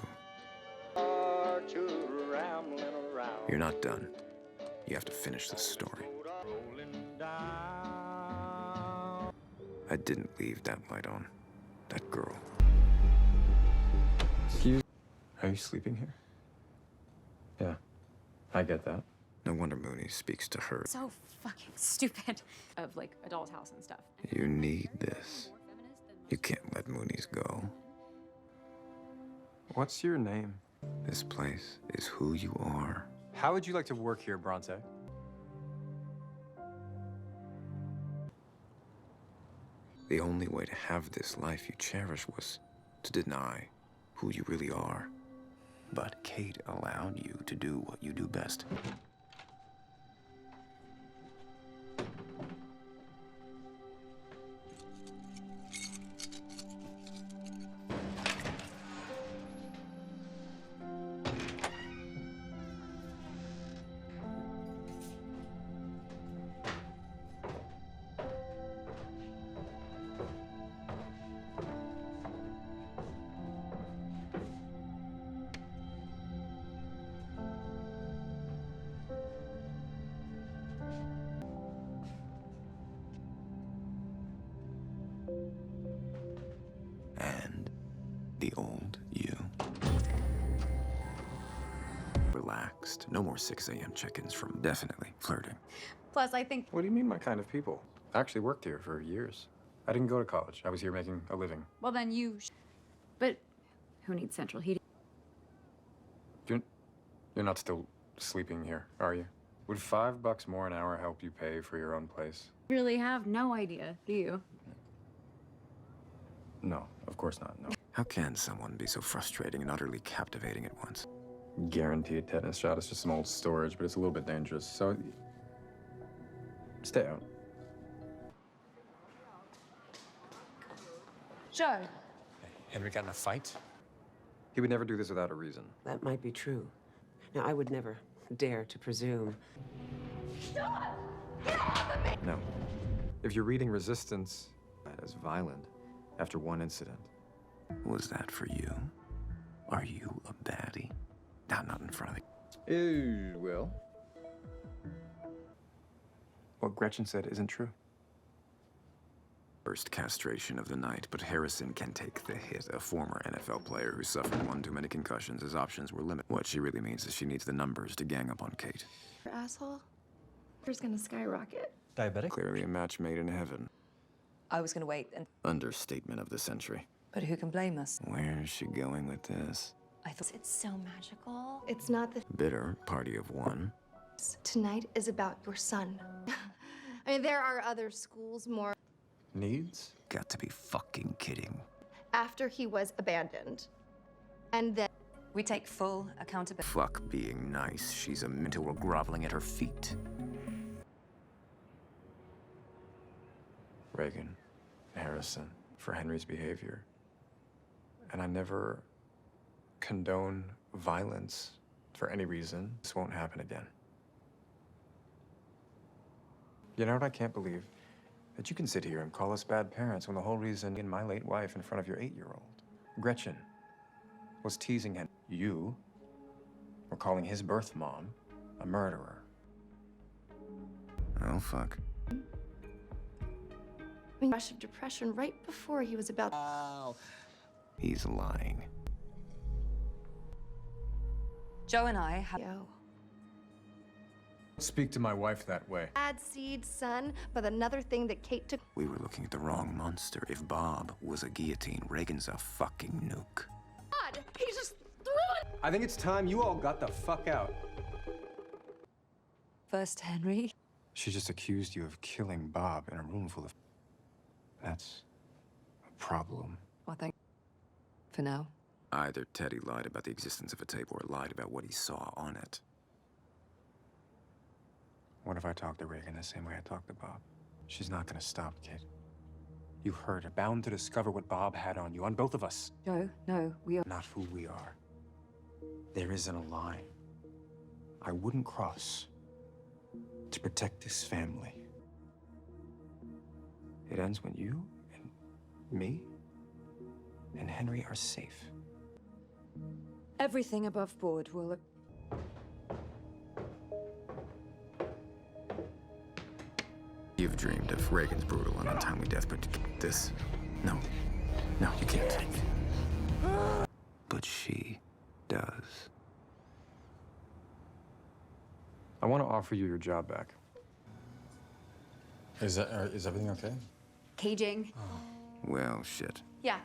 You're not done. You have to finish this story. I didn't leave that light on. That girl. Excuse me? Are you sleeping here? Yeah, I get that. No wonder Mooney speaks to her. So fucking stupid. Of like a doll's house and stuff. You need this. You can't let Mooney's go. What's your name? This place is who you are. How would you like to work here, Bronte? The only way to have this life you cherish was to deny who you really are. But Kate allowed you to do what you do best. And the old you. Relaxed. No more 6 a.m. check-ins from definitely flirting. Plus, I think. What do you mean, my kind of people? I actually worked here for years. I didn't go to college. I was here making a living. Well, then you. But who needs central heating? You're not still sleeping here, are you? Would $5 more an hour help you pay for your own place? Really have no idea, do you? No, of course not, no. How can someone be so frustrating and utterly captivating at once? Guaranteed tetanus shot. It's just some old storage, but it's a little bit dangerous. So, stay out. Joe. Henry got in a fight? He would never do this without a reason. That might be true. Now, I would never dare to presume. No. If you're reading Resistance as violent after one incident. Was that for you? Are you a baddie? Not in front of the... Well. What Gretchen said isn't true. First castration of the night, but Harrison can take the hit. A former NFL player who suffered one too many concussions. His options were limited. What she really means is she needs the numbers to gang up on Kate. Asshole. There's gonna skyrocket. Diabetic? Clearly a match made in heaven. I was gonna wait and... Understatement of the century. But who can blame us? Where is she going with this? I thought It's so magical. It's not the... Bitter party of one. Tonight is about your son. I mean, there are other schools more... Needs? Got to be fucking kidding. After he was abandoned. And then... We take full accountability. Fuck being nice. She's a mental groveling at her feet. Reagan, Harrison, for Henry's behavior. And I never condone violence for any reason. This won't happen again. You know what I can't believe? That you can sit here and call us bad parents when the whole reason in my late wife in front of your 8-year-old, Gretchen, was teasing him. You were calling his birth mom a murderer. Oh, fuck. Rush of depression right before he was about... Wow. He's lying. Joe and I have... Yo. Speak to my wife that way. Bad seed, son, but another thing that Kate took... We were looking at the wrong monster. If Bob was a guillotine, Reagan's a fucking nuke. God, he just threw it! I think it's time you all got the fuck out. First, Henry. She just accused you of killing Bob in a room full of... That's a problem. Well, thank for now. Either Teddy lied about the existence of a tape or lied about what he saw on it. What if I talk to Reagan the same way I talked to Bob? She's not gonna stop, kid. You heard her, bound to discover what Bob had on you, on both of us. Joe, no, we are... Not who we are. There isn't a line I wouldn't cross to protect this family. It ends when you and me and Henry are safe. Everything above board will... You've dreamed of Reagan's brutal and untimely death, but this... No. No, you can't. But she does. I want to offer you your job back. Is everything okay? Caging. Well, shit. Yeah.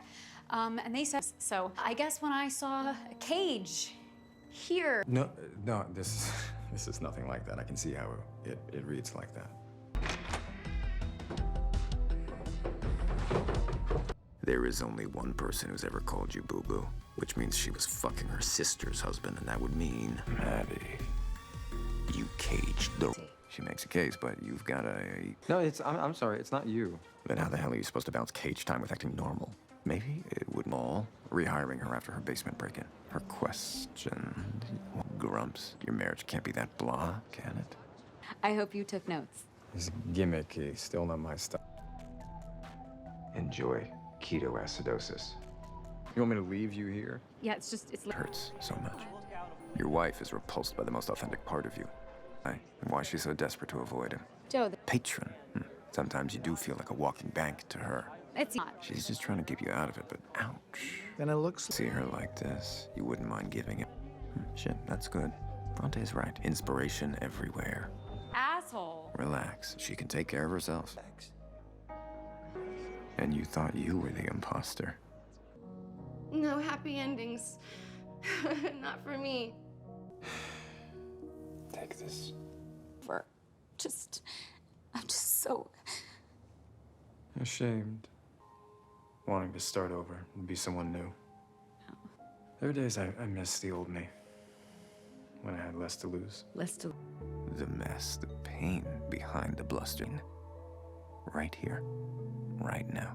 And they said, so I guess when I saw a cage here. No, this is nothing like that. I can see how it reads like that. There is only one person who's ever called you boo-boo, which means she was fucking her sister's husband, and that would mean... Maddie. You caged the... She makes a case, but you've got a... No, I'm sorry, it's not you. Then how the hell are you supposed to balance cage time with acting normal? Maybe it would all rehiring her after her basement break-in. Her question... Grumps, your marriage can't be that blah, can it? I hope you took notes. It's gimmicky, still not my stuff. Enjoy ketoacidosis. You want me to leave you here? Yeah, it's just, It hurts so much. Your wife is repulsed by the most authentic part of you. And why she's so desperate to avoid him. Joe, Patron. Sometimes you do feel like a walking bank to her. it's not. She's just trying to keep you out of it, but ouch. Then it looks... See her like this, you wouldn't mind giving it. Shit, that's good. Bronte's right. Inspiration everywhere. Asshole. Relax. She can take care of herself. And you thought you were the imposter. No happy endings. Not for me. Take this. I'm just so... Ashamed. wanting to start over and be someone new. There are days I miss the old me, when I had less to lose. The mess, the pain behind the blustering. Right here, right now.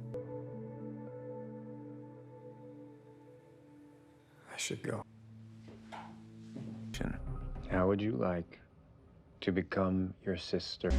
I should go. How would you like to become your sister?